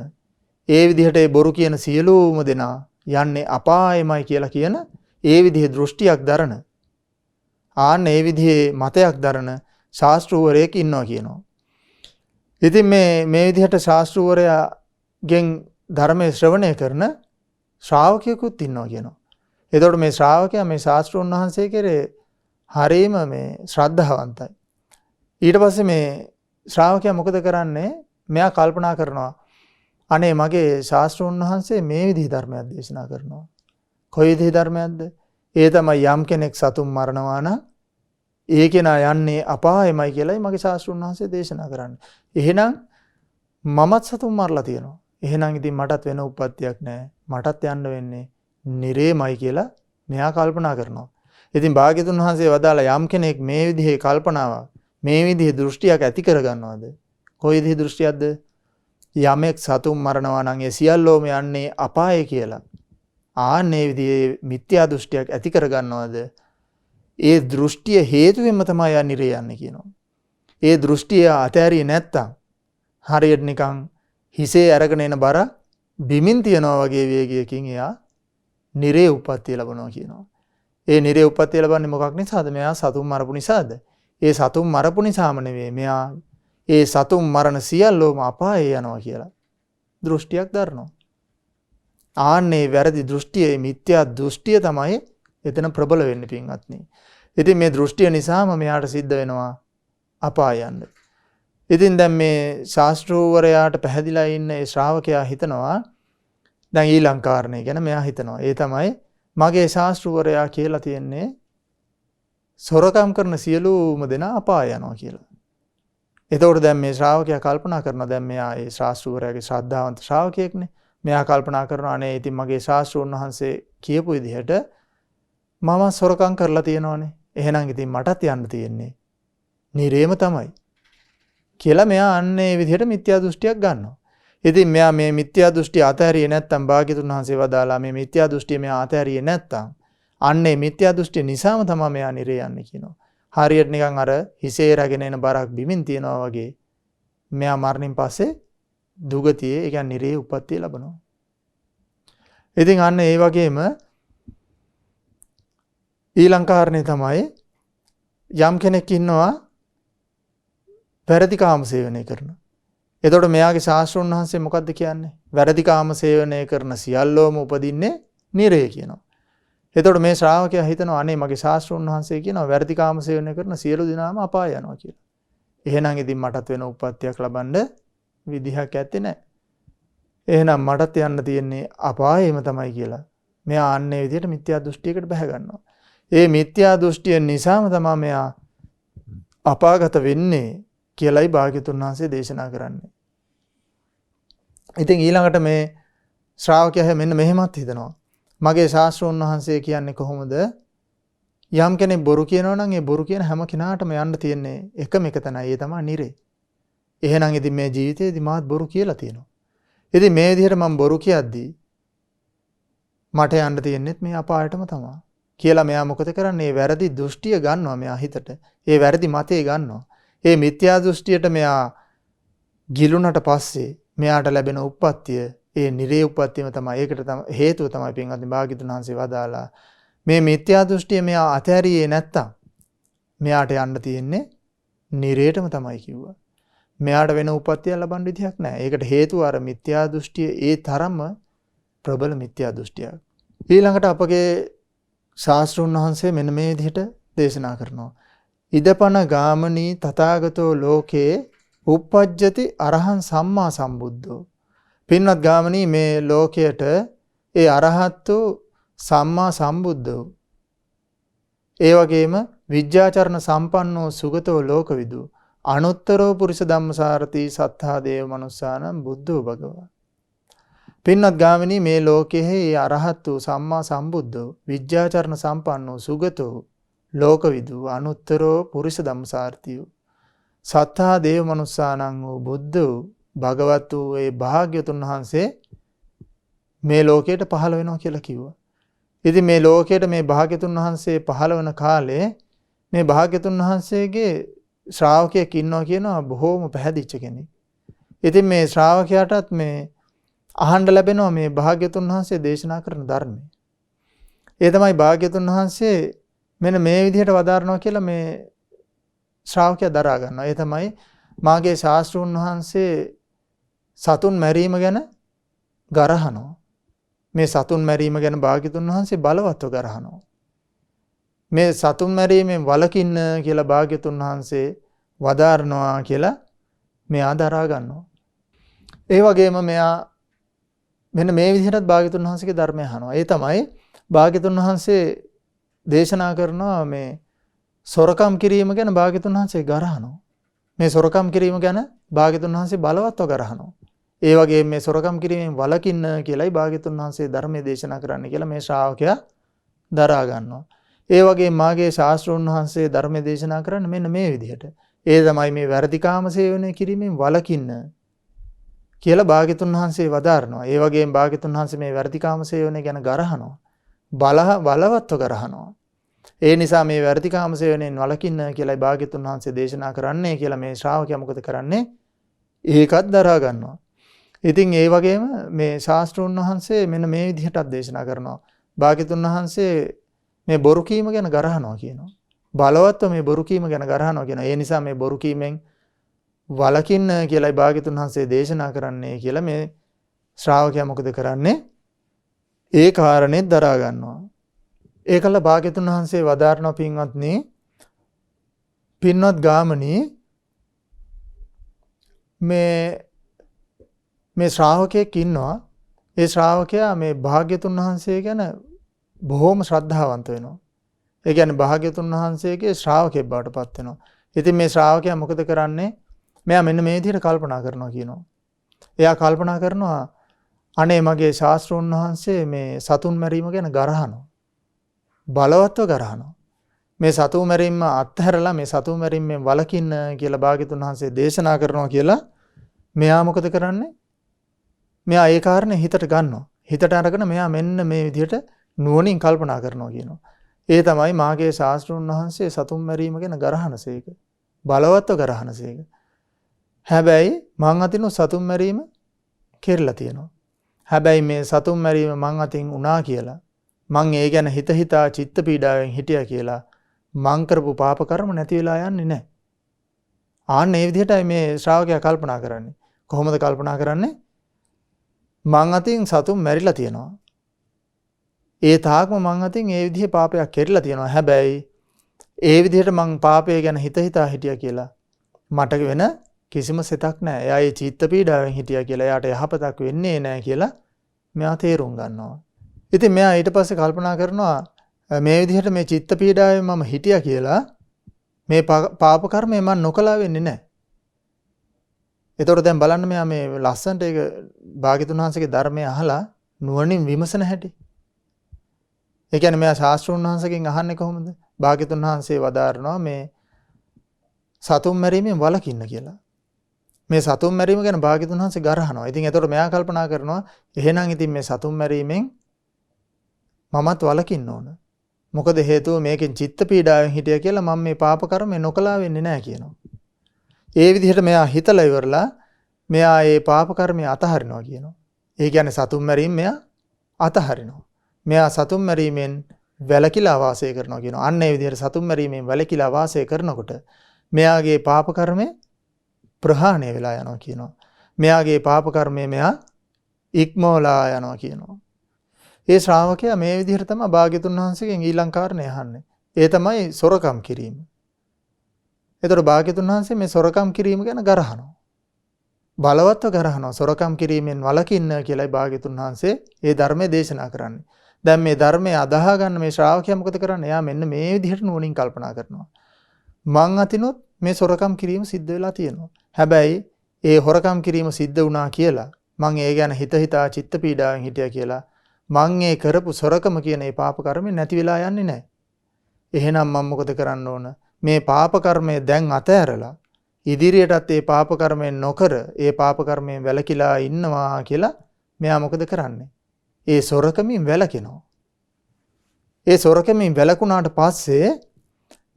ඒ විදිහට ඒ බොරු කියන සියලුම දෙනා යන්නේ අපායමයි කියලා කියන ඒ විදිහේ දෘෂ්ටියක් දරන ආන්න ඒ විදිහේ මතයක් දරන ශාස්ත්‍රවරයෙක් ඉන්නවා කියනවා. ඉතින් මේ විදිහට ශාස්ත්‍රවරයාගෙන් ධර්මයේ ශ්‍රවණය කරන ශ්‍රාවකයෙකුත් ඉන්නවා කියනවා. එතකොට මේ ශ්‍රාවකයා මේ ශාස්ත්‍රෝන් වහන්සේ කෙරේ හරීම මේ ශ්‍රද්ධාවන්තයි. ඊට පස්සේ මේ ශ්‍රාවකයා මොකද කරන්නේ? මෙයා කල්පනා කරනවා අනේ මගේ ශාස්ත්‍රෝන් වහන්සේ මේ විදිහේ ධර්මයක් දේශනා කරනවා. කොයි විදිහේ ධර්මයක්ද? ඒ තමයි යම් කෙනෙක් සතුන් මරනවා නම් ඒ කෙනා යන්නේ අපායමයි කියලායි මගේ ශාස්ත්‍රෝන් වහන්සේ දේශනා කරන්නේ. එහෙනම් මමත් සතුන් මරලා තියෙනවා. එහෙනම් ඉතින් මටත් වෙන උප්පත්තියක් නැහැ. මටත් යන්න වෙන්නේ නිරේමයි කියලා මෙයා කල්පනා කරනවා. ඉතින් භාග්‍යතුන් වහන්සේ වදාලා යම් කෙනෙක් මේ විදිහේ කල්පනාවක් මේ විදිහේ දෘෂ්ටියක් ඇති කරගන්නවද? කොයි විදිහේ දෘෂ්ටියක්ද? යමෙක් සතුන් මරනවා නම් ඒ සියල්ලෝම යන්නේ අපායේ කියලා. ආන්නේ විදිහේ මිත්‍යා දෘෂ්ටියක් ඇති කරගන්නවද? ඒ දෘෂ්ටිය හේතුවෙන්ම තමයි යා නිරේ යන්නේ කියනවා. ඒ දෘෂ්ටිය අතෑරියේ නැත්තම් හරියට නිකන් හිසේ අරගෙන එන බර බිමින් තියනවා වගේ වේගයකින් එයා නිරේ උප්පත්තිය ලබනවා කියනවා. ඒ නිරේ උප්පත්තිය ලබන්නේ මොකක් නිසාද? මෙයා සතුන් මරපු නිසාද? ඒ සතුන් මරපු නිසාම නෙවෙයි. මෙයා ඒ සතුන් මරණ සියල්ලෝම අපායේ යනවා කියලා දෘෂ්ටියක් දරනවා. ආන්නේ වැරදි දෘෂ්ටියේ මිත්‍යා දෘෂ්ටිය තමයි එතන ප්‍රබල වෙන්නේ පින්වත්නි. ඉතින් මේ දෘෂ්ටිය නිසාම මෙයාට සිද්ධ වෙනවා අපාය යන්න. ඉතින් දැන් මේ ශාස්ත්‍රවරයාට පැහැදිලා ඉන්න ඒ ශ්‍රාවකයා හිතනවා දැන් ඊළඟ කාරණේ ගැන මෙයා හිතනවා. ඒ තමයි මගේ ශාස්ත්‍රවරයා කියලා තියන්නේ සොරකම් කරන සියලුම දෙනා අපාය යනවා කියලා. එතකොට දැන් මේ ශ්‍රාවකයා කල්පනා කරනවා දැන් මෙයා ඒ ශාස්ත්‍රවරයාගේ ශ්‍රද්ධාවන්ත ශ්‍රාවකයෙක්නේ. මෙයා කල්පනා කරනවා අනේ ඉතින් මගේ ශාස්ත්‍රෝන් වහන්සේ කියපු විදිහට මම සොරකම් කරලා තියෙනවානේ. එහෙනම් ඉතින් මටත් යන්න තියෙන්නේ නිරේම තමයි කියලා මෙයා අන්නේ විදිහට මිත්‍යා දෘෂ්ටියක් ගන්නවා. ඉතින් මෙයා මේ මිත්‍යා දෘෂ්ටිය අතහැරියේ නැත්තම් භාග්‍යතුන් වහන්සේ වදාලා මේ මිත්‍යා දෘෂ්ටිය මෙයා අතහැරියේ නැත්තම් අන්නේ මිත්‍යා දෘෂ්ටිය නිසාම තමයි මෙයා නිරේ යන්නේ කියනවා. හරියට නිකන් අර හිසේ රැගෙන එන බරක් බිමින් තියනවා වගේ මෙයා මරණින් පස්සේ දුගතියේ ඒ කියන්නේ නිරේ උප්පත්තිය ලබනවා. ඉතින් අන්න ඒ වගේම ඊළඟ කාරණේ තමයි යම් කෙනෙක් ඉන්නවා වැරදි කාම සේවනය කරන. එතකොට මෙයාගේ ශාස්ත්‍රෝන් වහන්සේ මොකද්ද කියන්නේ? වැරදි කාම සේවනය කරන සියල්ලෝම උපදින්නේ නිරේ කියනවා. එතකොට මේ ශ්‍රාවකයා හිතනවා අනේ මගේ ශාස්ත්‍රෝන් වහන්සේ කියනවා වැරදි කාම සේවනය කරන සියලු දෙනාම අපාය යනවා කියලා. එහෙනම් ඉතින් මටත් වෙන උප්පත්තියක් ලබන්න විදිහක් ඇත්තේ නැහැ. එහෙනම් මටත් යන්න තියෙන්නේ අපායෙම තමයි කියලා. මෙයා අන්නේ විදිහට මිත්‍යා දෘෂ්ටියකට බැහැ ගන්නවා. ඒ මිත්‍යා දෘෂ්ටිය නිසාම තමයි මෙයා අපාගත වෙන්නේ කියලයි භාග්‍යතුන් වහන්සේ දේශනා කරන්නේ. ඉතින් ඊළඟට මේ ශ්‍රාවකයා මෙන්න මෙහෙමත් හිතනවා. මගේ ශාස්ත්‍රෝන් වහන්සේ කියන්නේ කොහොමද? යම් කෙනෙක් බොරු කියනවා නම් ඒ බොරු කියන හැම කෙනාටම යන්න තියෙන්නේ එකම එක තැනයි. ඒ තමයි නිරේ. එහෙනම් ඉතින් මේ ජීවිතේදී මාත් බොරු කියලා තියෙනවා. ඉතින් මේ විදිහට මම බොරු කියද්දී මට යන්න තියෙන්නේත් මේ අපායටම තමයි. කියලා මෙයා මොකද කරන්නේ? ඒ වැරදි දෘෂ්ටිය ගන්නවා මෙයා හිතට. ඒ වැරදි මතේ ගන්නවා. ඒ මිත්‍යා දෘෂ්ටියට මෙයා ගිලුණට පස්සේ මෙයාට ලැබෙන උප්පත්තිය ඒ නිරේ උප්පත්තියම තමයි. ඒකට තමයි හේතුව තමයි පින්වත්නි භාග්‍යතුන් වහන්සේ වදාලා මේ මිත්‍යා දෘෂ්ටිය මෙයා අතහැරියේ නැත්තම් මෙයාට යන්න තියෙන්නේ නිරේටම තමයි කිව්වා. මෙයාට වෙන උප්පත්තිය ලබන්න විදිහක් නැහැ. ඒකට හේතුව අර මිත්‍යා දෘෂ්ටිය ඒ තරම්ම ප්‍රබල මිත්‍යා දෘෂ්ටියක්. ඊළඟට අපගේ ශාස්ත්‍රඥ වහන්සේ මෙන්න මේ විදිහට දේශනා කරනවා. ඉදපන ගාමනී තථාගතෝ ලෝකේ උප්පජ්ජති අරහං සම්මා සම්බුද්ධෝ. පින්වත් ගාමනී මේ ලෝකයට ඒ අරහත්තු සම්මා සම්බුද්ධෝ. ඒ වගේම විද්‍යාචරණ සම්පන්නෝ සුගතෝ ලෝකවිදු අනුත්තරෝ පුරිස ධම්මසාරති සත්තා දේව මනුස්සානම් බුද්ධෝ භගවා. පින්වත් ගාමිනී මේ ලෝකයේ ඒ අරහත් වූ සම්මා සම්බුද්ධෝ විද්‍යාචරණ සම්පන්නෝ සුගතෝ ලෝකවිදු අනුත්තරෝ පුරිස ධම්මසාරතියෝ සත්තා දේව මනුස්සානම් වූ බුද්ධෝ භගවත් වූ ඒ භාග්‍යතුන් වහන්සේ මේ ලෝකයට පහළ වෙනවා කියලා කිව්වා. ඉතින් මේ ලෝකයට මේ භාග්‍යතුන් වහන්සේ පහළ වෙන කාලේ මේ භාග්‍යතුන් වහන්සේගේ ශ්‍රාවකයෙක් ඉන්නවා කියනවා බොහෝම පැහැදිච්ච කෙනෙක්. ඉතින් මේ ශ්‍රාවකයාටත් මේ අහන්න ලැබෙනවා මේ භාග්‍යතුන් වහන්සේ දේශනා කරන ධර්මය. ඒ තමයි භාග්‍යතුන් වහන්සේ මෙන්න මේ විදිහට වදාරනවා කියලා මේ ශ්‍රාවකයා දරා ගන්නවා. ඒ තමයි මාගේ ශාස්ත්‍රඥ වහන්සේ සතුන් මැරීම ගැන ගරහනවා. මේ සතුන් මැරීම ගැන භාග්‍යතුන් වහන්සේ බලවත්ව ගරහනවා. මේ සතුන් මැරීමෙන් වළකින්න කියලා භාග්‍යතුන් වහන්සේ වදාරනවා කියලා මෙයා දරා ගන්නවා. ඒ වගේම මෙයා මෙන්න මේ විදිහටත් භාග්‍යතුන් වහන්සේගේ ධර්මය අහනවා. ඒ තමයි භාග්‍යතුන් වහන්සේ දේශනා කරනවා මේ සොරකම් කිරීම ගැන භාග්‍යතුන් වහන්සේ ගරහනවා. මේ සොරකම් කිරීම ගැන භාග්‍යතුන් වහන්සේ බලවත්ව ගරහනවා. ඒ වගේම මේ සොරකම් කිරීමෙන් වළකින්න කියලායි භාග්‍යතුන් වහන්සේ ධර්මයේ දේශනා කරන්න කියලා මේ ශ්‍රාවකයා දරා ගන්නවා. ඒ වගේම මාගේ ශාස්ත්‍රඥ වහන්සේ ධර්මයේ දේශනා කරන්නේ මෙන්න මේ විදිහට. ඒ තමයි මේ වැරදි කාම සේවනය කිරීමෙන් වළකින්න කියලා භාග්‍යතුන් වහන්සේ වදාරනවා. ඒ වගේම භාග්‍යතුන් වහන්සේ මේ වැරදි කාම සේවනය ගැන ගරහනවා. බලවත්ව ගරහනවා. ඒ නිසා මේ වැරදි කාම සේවනයෙන් වළකින්න කියලායි භාග්‍යතුන් වහන්සේ දේශනා කරන්නේ කියලා මේ ශ්‍රාවකයා මොකද කරන්නේ? ඒකත් දරා ගන්නවා. ඉතින් ඒ වගේම මේ ශාස්ත්‍රඥ වහන්සේ මෙන්න මේ විදිහටත් දේශනා කරනවා. භාග්‍යතුන් වහන්සේ මේ බොරු කීම ගැන ගරහනවා කියනවා. බලවත්ව මේ බොරු කීම ගැන ගරහනවා කියනවා. ඒ නිසා මේ බොරු කීමෙන් වළකින්න කියලායි භාග්‍යතුන් වහන්සේ දේශනා කරන්නේ කියලා මේ ශ්‍රාවකයා මොකද කරන්නේ? ඒ කාරණේ දරා ගන්නවා. ඒකල භාග්‍යතුන් වහන්සේ වදාරන පින්වත්නි, පින්වත් ගාමණී මේ ශ්‍රාවකයෙක් ඉන්නවා. ඒ ශ්‍රාවකයා මේ භාග්‍යතුන් වහන්සේ ගැන බොහෝම ශ්‍රද්ධාවන්ත වෙනවා. ඒ කියන්නේ භාග්‍යතුන් වහන්සේගේ ශ්‍රාවකයෙක් බවට පත් වෙනවා. ඉතින් මේ ශ්‍රාවකයා මොකද කරන්නේ? මෙයා මෙන්න මේ විදිහට කල්පනා කරනවා කියනවා. එයා කල්පනා කරනවා අනේ මගේ ශාස්ත්‍රඥ වහන්සේ මේ සතුන් මැරීම ගැන ගරහනවා. බලවත්ව ගරහනවා. මේ සතුන් මැරීම අත්හැරලා මේ සතුන් මැරීමෙන් වළකින්න කියලා භාග්‍යතුන් වහන්සේ දේශනා කරනවා කියලා මෙයා මොකද කරන්නේ? මෙයා ඒ කාරණේ හිතට ගන්නවා. හිතට අරගෙන මෙයා මෙන්න මේ විදිහට නුවණින් කල්පනා කරනවා කියනවා. ඒ තමයි මාගේ ශාස්ත්‍රඥ වහන්සේ සතුන් මැරීම ගැන ගරහනසේක. බලවත්ව ගරහනසේක. හැබැයි මං අතින් සතුන් මැරීම කෙරලා තියෙනවා. හැබැයි මේ සතුන් මැරීම මං අතින් වුණා කියලා මං ඒ ගැන හිතා චිත්ත පීඩාවෙන් හිටියා කියලා මං කරපු පාප කර්ම නැති වෙලා යන්නේ නැහැ. ආන්න මේ විදිහටයි මේ ශ්‍රාවකයා කල්පනා කරන්නේ. කොහොමද කල්පනා කරන්නේ? මං අතින් සතුන් මැරිලා තියෙනවා. ඒ තාක්ම මං අතින් ඒ විදිහේ පාපයක් කෙරලා තියෙනවා. හැබැයි ඒ විදිහට මං පාපය ගැන හිතා හිටියා කියලා මට වෙන කිසිම සිතක් නැහැ. එයා ඒ චිත්ත පීඩාවෙන් හිටියා කියලා එයාට යහපතක් වෙන්නේ නැහැ කියලා මෙයා තේරුම් ගන්නවා. ඉතින් මෙයා ඊට පස්සේ කල්පනා කරනවා මේ විදිහට මේ චිත්ත පීඩාවෙන් මම හිටියා කියලා මේ පාප කර්මය මම නොකලා වෙන්නේ නැහැ. ඒතකොට දැන් බලන්න මෙයා මේ ලස්සනට ඒක භාග්‍යතුන් වහන්සේගේ ධර්මය අහලා නුවණින් විමසන හැටි. ඒ කියන්නේ මෙයා ශාස්ත්‍රඥ වහන්සේගෙන් අහන්නේ කොහොමද? භාග්‍යතුන් වහන්සේ වදාරනවා මේ සතුම් මැරීමෙන් වළකින්න කියලා. මේ සතුම් මැරීම ගැන භාග්‍යතුන් වහන්සේ ගරහනවා. ඉතින් ඒතකොට මෙයා කල්පනා කරනවා එහෙනම් ඉතින් මේ සතුම් මැරීමෙන් මමත් වළකින්න ඕන. මොකද හේතුව මේකෙන් චිත්ත පීඩාවෙන් හිටියා කියලා මම මේ පාප කර්මය නොකලා වෙන්නේ නැහැ කියනවා. ඒ විදිහට මෙයා හිතලා ඉවරලා මෙයා ඒ පාප කර්මය අතහරිනවා කියනවා. ඒ කියන්නේ සතුම් මැරීම මෙයා අතහරිනවා. මෙයා සතුම් මැරීමෙන් වැළකීලා වාසය කරනවා කියනවා. අන්න ඒ විදිහට සතුම් මැරීමෙන් වැළකීලා වාසය කරනකොට මෙයාගේ පාප කර්මය ප්‍රහාණය වෙලා යනවා කියනවා. මෙයාගේ පාප කර්මය මෙයා ඉක්මවලා යනවා කියනවා. ඒ ශ්‍රාවකයා මේ විදිහට තමයි භාග්‍යතුන් වහන්සේගෙන් ඊළඟ කාරණේ අහන්නේ. ඒ තමයි සොරකම් කිරීම. ඒතර භාග්‍යතුන් වහන්සේ මේ සොරකම් කිරීම ගැන ගරහනවා. බලවත්ව ගරහනවා. සොරකම් කිරීමෙන් වළකින්න කියලායි භාග්‍යතුන් වහන්සේ ඒ ධර්මයේ දේශනා කරන්නේ. දැන් මේ ධර්මයේ අදාහ ගන්න මේ ශ්‍රාවකයා මොකද කරන්නේ? එයා මෙන්න මේ විදිහට නුවණින් කල්පනා කරනවා. මං අතිනොත් මේ සොරකම් කිරීම සිද්ධ වෙලා තියෙනවා. හැබැයි ඒ හොරකම් කිරීම සිද්ධ වුණා කියලා මං ඒ ගැන හිතා චිත්ත පීඩාවෙන් හිටියා කියලා මං ඒ කරපු සොරකම කියන ඒ පාප කර්මය නැති වෙලා යන්නේ නැහැ. එහෙනම් මම මොකද කරන්න ඕන? මේ පාප කර්මය දැන් අතහැරලා ඉදිරියටත් ඒ පාප කර්මය නොකර ඒ පාප කර්මයෙන් වැළකීලා ඉන්නවා කියලා මෙයා මොකද කරන්නේ? ඒ සොරකමින් වැළකෙනවා. ඒ සොරකමින් වැළකුණාට පස්සේ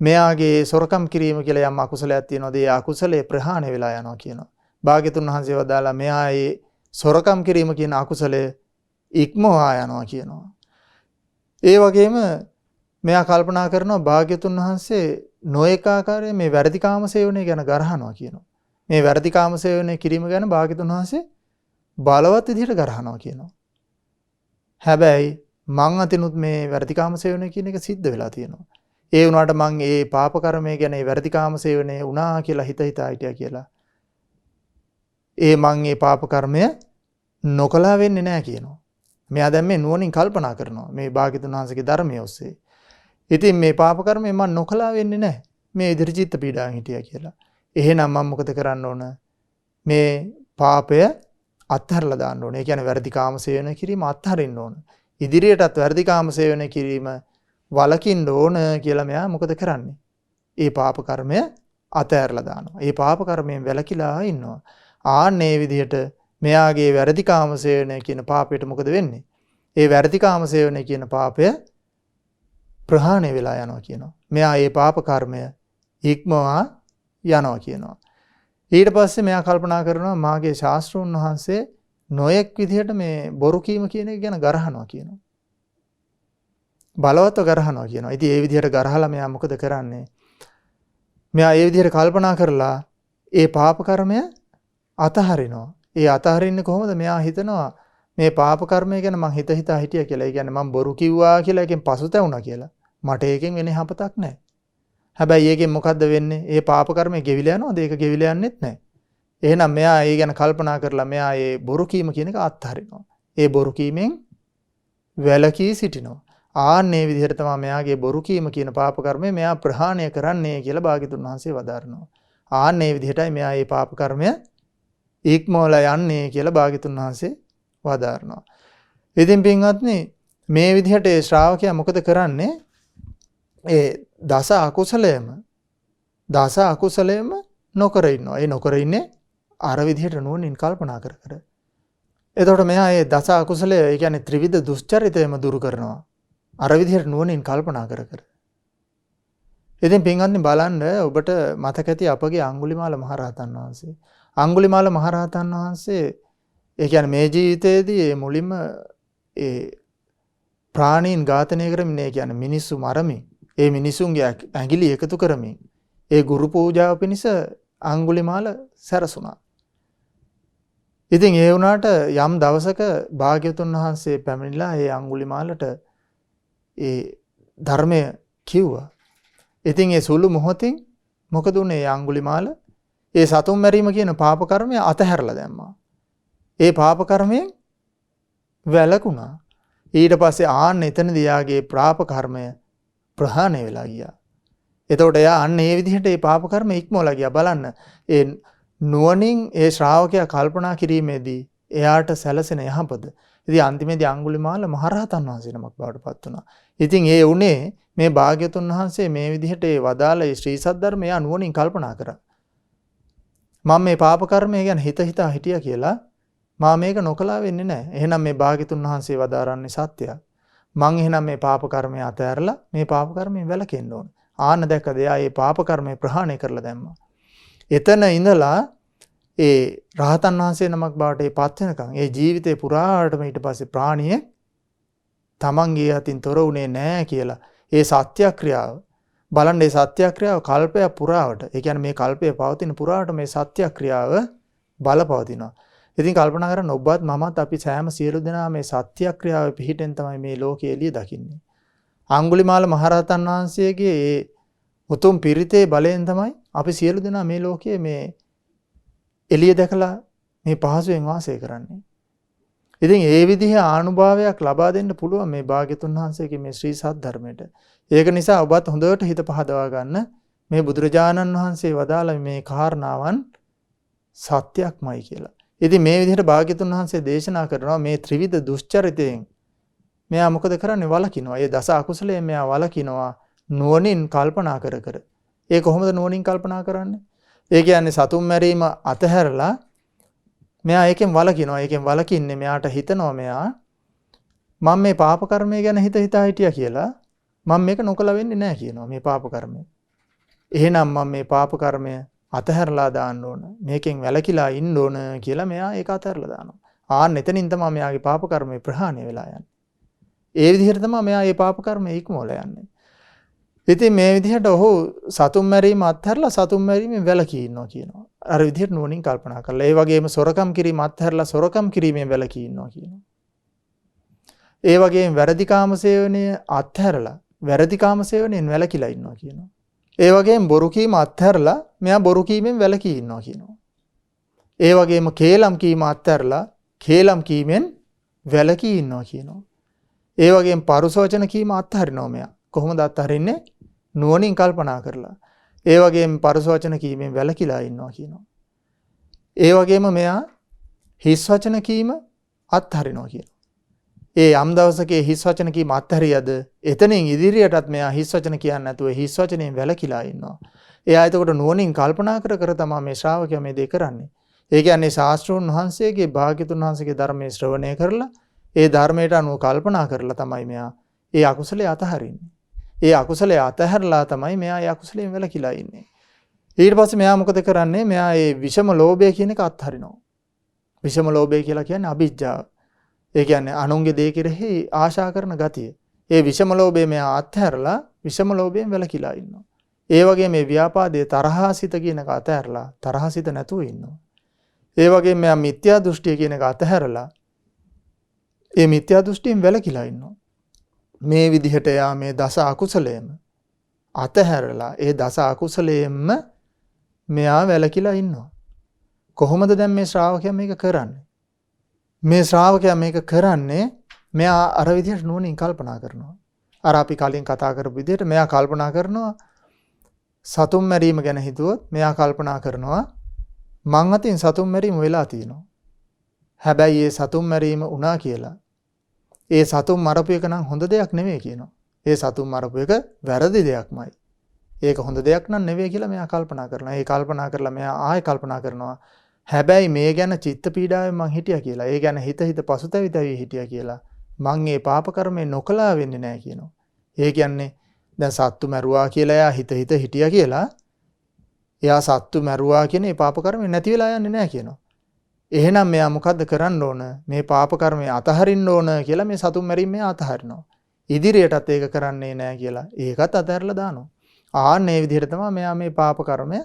මෙයාගේ සොරකම් කිරීම කියලා යම් අකුසලයක් තියෙනවාද ඒ අකුසලේ ප්‍රහාණය වෙලා යනවා කියනවා. භාග්‍යතුන් වහන්සේ වදාලා මෙයා ඒ සොරකම් කිරීම කියන අකුසලය ඉක්මවා යනවා කියනවා. ඒ වගේම මෙයා කල්පනා කරනවා භාග්‍යතුන් වහන්සේ නොඑක ආකාරයේ මේ වැරදි කාම සේවනය ගැන ගරහනවා කියනවා. මේ වැරදි කාම සේවනය කිරීම ගැන භාග්‍යතුන් වහන්සේ බලවත් විදිහට ගරහනවා කියනවා. හැබැයි මං අතිනුත් මේ වැරදි කාම සේවනය කියන එක සිද්ධ වෙලා තියෙනවා. ඒ වුණාට මං ඒ පාප කර්මය ගැන ඒ වැරදි කාම සේවනය වුණා කියලා හිතා හිටියා කියලා. ඒ මං ඒ පාප කර්මය නොකලා වෙන්නේ නැහැ කියනවා. මෙයා දැන් මේ නුවණින් කල්පනා කරනවා මේ භාග්‍යතුන් වහන්සේගේ ධර්මයේ ඔස්සේ. ඉතින් මේ පාප කර්මය මම නොකලා වෙන්නේ නැහැ. මේ ඉදිරි චිත්ත පීඩාවෙන් හිටියා කියලා. එහෙනම් මම මොකද කරන්න ඕන? මේ පාපය අත්හැරලා දාන්න ඕන. ඒ කියන්නේ වැරදි කාම සේවනය කිරීම අත්හරින්න ඕන. ඉදිරියටත් වැරදි කාම සේවනය කිරීම වළකින්න ඕන කියලා මෙයා මොකද කරන්නේ? ඒ පාප කර්මය අතහැරලා දානවා. ඒ පාප කර්මයෙන් වැළකීලා ඉන්නවා. ආන්නේ විදිහට මෙයාගේ වැරදි කාම සේවනය කියන පාපයට මොකද වෙන්නේ? ඒ වැරදි කාම සේවනය කියන පාපය ප්‍රහාණය වෙලා යනවා කියනවා. මෙයා ඒ පාප කර්මය ඉක්මවා යනවා කියනවා. ඊට පස්සේ මෙයා කල්පනා කරනවා මාගේ ශාස්ත්‍රඥ වහන්සේ නොයෙක් විදිහට මේ බොරු කීම කියන එක ගැන ගරහනවා කියනවා. බලවත්ව ගරහනවා කියනවා. ඉතින් ඒ විදිහට ගරහලා මෙයා මොකද කරන්නේ? මෙයා ඒ විදිහට කල්පනා කරලා ඒ පාප කර්මය අතහරිනවා. ඒ අතහරින්නේ කොහොමද? මෙයා හිතනවා මේ පාප කර්මය ගැන මං හිතා හිටියා කියලා. ඒ කියන්නේ මං බොරු කිව්වා කියලා එකෙන් පසුතැවුණා කියලා. මට ඒකෙන් වෙන්නේ හපතක් නැහැ. හැබැයි ඒකෙන් මොකද්ද වෙන්නේ? ඒ පාප කර්මය ගෙවිලා යනවාද? ඒක ගෙවිලා යන්නෙත් නැහැ. එහෙනම් මෙයා ඒ ගැන කල්පනා කරලා මෙයා ඒ බොරු කීම කියන එක අත්හරිනවා. ඒ බොරු කීමෙන් වැළකී සිටිනවා. ආන්නේ විදිහට තමයි මෙයාගේ බොරු කීම කියන පාප කර්මය මෙයා ප්‍රහාණය කරන්නේ කියලා භාග්‍යතුන් වහන්සේ වදාරනවා. ආන්නේ විදිහටයි මෙයා මේ පාප කර්මය ඉක්මවලා යන්නේ කියලා භාග්‍යතුන් වහන්සේ වදාරනවා. ඉතින් පින්වත්නි මේ විදිහට ඒ ශ්‍රාවකයා මොකද කරන්නේ? ඒ දස අකුසලයේම නොකර ඉන්නවා. ඒ නොකර ඉන්නේ අර විදිහට නුවණින් කල්පනා කර කර. එතකොට මෙයා ඒ දස අකුසලය, ඒ කියන්නේ ත්‍රිවිධ දුස්චරිතයම දුරු කරනවා. අර විදිහට නුවණින් කල්පනා කර කර. ඉතින් පින්වත්නි බලන්න ඔබට මතක ඇති අපගේ අඟුලිමාල මහරහතන් වහන්සේ. අඟුලිමාල මහරහතන් වහන්සේ ඒ කියන්නේ මේ ජීවිතයේදී මුලින්ම ඒ ප්‍රාණීන් ඝාතනය කරමින්, ඒ කියන්නේ මිනිස්සු මරමින්, ඒ මිනිසුන්ගේ ඇඟිලි එකතු කරමින් ඒ ගුරු පූජාව පිණිස අඟුලිමාල සැරසුණා. ඉතින් ඒ වුණාට යම් දවසක භාග්‍යවතුන් වහන්සේ පැමිණිලා ඒ අඟුලිමාලට ඒ ධර්මය කිව්වා. ඉතින් ඒ සුළු මොහොතින් මොකද උනේ? අඟුලිමාල ඒ සතුන් මැරීම කියන පාප කර්මය අතහැරලා දැම්මා. ඒ පාප කර්මයෙන් වැළකුණා. ඊට පස්සේ ආන්න එතනදී යාගේ පාප කර්මය ප්‍රහාණය වෙලා ගියා. එතකොට එයා අන්න ඒ විදිහට ඒ පාප කර්ම ඉක්මවලා ගියා. බලන්න. ඒ නුවණින් ඒ ශ්‍රාවකයා කල්පනා කිරීමේදී එයාට සැලසෙන යහපත. ඉතින් අන්තිමේදී අඟුලිමාල මහරහතන් වහන්සේ නමක් බවට පත් වුණා. ඉතින් ඒ උනේ මේ භාග්‍යතුන් වහන්සේ මේ විදිහට ඒ වදාළ ඒ ශ්‍රී සද්ධර්මය එයා නුවණින් කල්පනා කරා. මම මේ පාප කර්මය ගැන හිතා හිටියා කියලා මම මේක නොකලා වෙන්නේ නැහැ. එහෙනම් මේ භාග්‍යතුන් වහන්සේ වදාරන්නේ සත්‍යයක්. මං එහෙනම් මේ පාප කර්මය අතහැරලා මේ පාප කර්මයෙන් වැළකෙන්න ඕන. ආන්න දැක්කද එයා මේ පාප කර්මය ප්‍රහාණය කරලා දැම්මා. එතන ඉඳලා ඒ රහතන් වහන්සේ නමක් බවට පත් වෙනකන් ඒ ජීවිතේ පුරාටම ඊට පස්සේ ප්‍රාණිය තමන්ගේ අතින් තොර උනේ නැහැ කියලා ඒ සත්‍යක්‍රියාව බලන්න ඒ සත්‍යක්‍රියාව කල්පය පුරාවට ඒ කියන්නේ මේ කල්පය පවතින පුරාට මේ සත්‍යක්‍රියාව බලපවතිනවා. ඉතින් කල්පනා කරන්න ඔබත් මමත් අපි සෑම සියලු දෙනා මේ සත්‍යක්‍රියාවේ පිහිටෙන් තමයි මේ ලෝකයේ එළිය දකින්නේ. අඟුලිමාල මහරහතන් වහන්සේගේ ඒ උතුම් පිරිතේ බලයෙන් තමයි අපි සියලු දෙනා මේ ලෝකයේ මේ එළිය දැකලා මේ පහසුවෙන් වාසය කරන්නේ. ඉතින් ඒ විදිහේ ආනුභාවයක් ලබා දෙන්න පුළුවන් මේ භාග්‍යතුන් වහන්සේගේ මේ ශ්‍රී සද්ධර්මයට. ඒක නිසා ඔබත් හොඳට හිත පහදවා ගන්න මේ බුදුරජාණන් වහන්සේ වදාළ මේ කාරණාවන් සත්‍යක්මයි කියලා. ඉතින් මේ විදිහට භාග්‍යතුන් වහන්සේ දේශනා කරනවා මේ ත්‍රිවිධ දුෂ්චරිතයෙන් මෙයා මොකද කරන්නේ වලකිනවා. ඒ දස අකුසලයෙන් මෙයා වලකිනවා නුවණින් කල්පනා කර කර. ඒ කොහොමද නුවණින් කල්පනා කරන්නේ? ඒ කියන්නේ සතුන් මැරීම අතහැරලා මෙයා ඒකෙන් වලකිනවා. ඒකෙන් වලකින්නේ මෙයාට හිතනවා මෙයා මම මේ පාප කර්මය ගැන හිතා හිටියා කියලා මම මේක නොකලා වෙන්නේ නැහැ කියනවා මේ පාප කර්මය. එහෙනම් මම මේ පාප කර්මය අතහැරලා දාන්න ඕන. මේකෙන් වැළකීලා ඉන්න ඕන කියලා මෙයා ඒක අතහැරලා දානවා. ආන්න එතනින් තමයි මෙයාගේ පාප කර්මය ප්‍රහාණය වෙලා යන්නේ. ඒ විදිහට තමයි මෙයා මේ පාප කර්මය ඉක්මවලා යන්නේ. ඉතින් මේ විදිහට ඔහු සතුන් මැරීම අත්හැරලා සතුන් මැරීමෙන් වැළකී ඉන්නවා කියනවා. අර විදිහට නුවණින් කල්පනා කරලා. ඒ වගේම සොරකම් කිරීම අත්හැරලා සොරකම් කිරීමෙන් වැළකී ඉන්නවා කියනවා. ඒ වගේම වැරදි කාම සේවනය අත්හැරලා වැරදි කාම සේවනයෙන් වැළකීලා ඉන්නවා කියනවා. ඒ වගේම බොරු කීම අත්හැරලා මෙයා බොරු කීමෙන් වැළකී ඉන්නවා කියනවා. ඒ වගේම කේලම් කීම අත්හැරලා කේලම් කීමෙන් වැළකී ඉන්නවා කියනවා. ඒ වගේම පරුස වචන කීම අත්හරිනවා මෙයා. කොහොමද අත්හරින්නේ? නුවණින් කල්පනා කරලා. ඒ වගේම පරුස වචන කීමෙන් වැළකීලා ඉන්නවා කියනවා. ඒ වගේම මෙයා හිස් වචන කීම අත්හරිනවා කියනවා. ඒ යම් දවසක හිස් වචන කීම අත්හැරියද එතනින් ඉදිරියටත් මෙයා හිස් වචන කියන්නේ නැතුව හිස් වචනෙන් වැළකීලා ඉන්නවා. එයා එතකොට නුවණින් කල්පනා කර කර තමයි මේ ශ්‍රාවකයා මේ දේ කරන්නේ. ඒ කියන්නේ ශාස්ත්‍රෝන් වහන්සේගේ භාග්‍යතුන් වහන්සේගේ ධර්මයේ ශ්‍රවණය කරලා ඒ ධර්මයට අනුව කල්පනා කරලා තමයි මෙයා ඒ අකුසලයේ අතහරින්නේ. ඒ අකුසලයේ අතහැරලා තමයි මෙයා ඒ අකුසලයෙන් වැළකීලා ඉන්නේ. ඊට පස්සේ මෙයා මොකද කරන්නේ? මෙයා ඒ විෂම ලෝභය කියන එක අත්හරිනවා. විෂම ලෝභය කියලා කියන්නේ අවිජ්ජාව. ඒ කියන්නේ අනුන්ගේ දේ කෙරෙහි ආශා කරන ගතිය. ඒ විෂම ලෝභය මෙයා අත්හැරලා විෂම ලෝභයෙන් වැළකීලා ඉන්නවා. ඒ වගේ මේ ව්‍යාපාදයේ තරහසිත කියන එක අතහැරලා තරහසිත නැතුව ඉන්නවා. ඒ වගේම මෙයා මිත්‍යා දෘෂ්ටිය කියන එක අතහැරලා ඒ මිත්‍යා දෘෂ්ටියෙන් වැළකීලා ඉන්නවා. මේ විදිහට යා මේ දස අකුසලයෙන්ම අතහැරලා ඒ දස අකුසලයෙන්ම මෙයා වැළකීලා ඉන්නවා. කොහොමද දැන් මේ ශ්‍රාවකයා මේක කරන්නේ? මේ ශ්‍රාවකයා මේක කරන්නේ මෙයා අර විදිහට නුවණින් කල්පනා කරනවා. අර අපි කලින් කතා කරපු විදිහට මෙයා කල්පනා කරනවා සතුන් මැරීම ගැන හිතුවොත් මෙයා කල්පනා කරනවා මං අතින් සතුන් මැරීම වෙලා තියෙනවා. හැබැයි ඒ සතුන් මැරීම වුණා කියලා ඒ සතුන් මරපු එක නම් හොඳ දෙයක් නෙවෙයි කියනවා. ඒ සතුන් මරපු එක වැරදි දෙයක්මයි. ඒක හොඳ දෙයක් නම් නෙවෙයි කියලා මෙයා කල්පනා කරනවා. ඒ කල්පනා කරලා මෙයා ආයෙ කල්පනා කරනවා හැබැයි මේ ගැන චිත්ත පීඩාවෙන් මං හිටියා කියලා. ඒ ගැන හිත පසුතැවි හිටියා කියලා. මං මේ පාප කර්මේ නොකලා වෙන්නේ නැහැ කියනවා. ඒ කියන්නේ දැන් සත්තු මැරුවා කියලා එයා හිත හිටියා කියලා එයා සත්තු මැරුවා කියන මේ පාප කර්මේ නැති වෙලා යන්නේ නැහැ කියනවා. එහෙනම් මෙයා මොකද්ද කරන්න ඕන? මේ පාප කර්මය අතහරින්න ඕන කියලා මේ සතුන් මැරීම මෙයා අතහරිනවා. ඉදිරියටත් ඒක කරන්නේ නැහැ කියලා ඒකත් අතහැරලා දානවා. ආන්න මේ විදිහට තමයි මෙයා මේ පාප කර්මය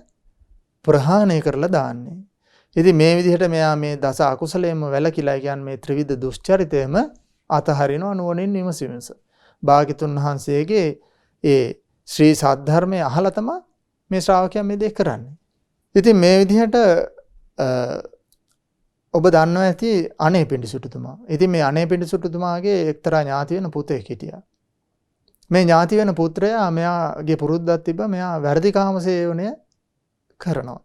ප්‍රහාණය කරලා දාන්නේ. ඉතින් මේ විදිහට මෙයා මේ දස අකුසලයෙන්ම වැළකීලා කියන්නේ මේ ත්‍රිවිධ දුෂ්චරිතයම අතහරිනවා නුවණින් විමසීමස. භාග්‍යතුන් වහන්සේගේ ඒ ශ්‍රී සද්ධර්මය අහලා තමයි මේ ශ්‍රාවකයා මේ දේ කරන්නේ. ඉතින් මේ විදිහට ඔබ දන්නවා ඇති අනේපිඬු සිටුතුමා. ඉතින් මේ අනේපිඬු සිටුතුමාගේ එක්තරා ඥාති වෙන පුතෙක් හිටියා. මේ ඥාති වෙන පුත්‍රයා මෙයාගේ පුරුද්දක් තිබ්බා මෙයා වැරදි කාමසේවනය කරනවා.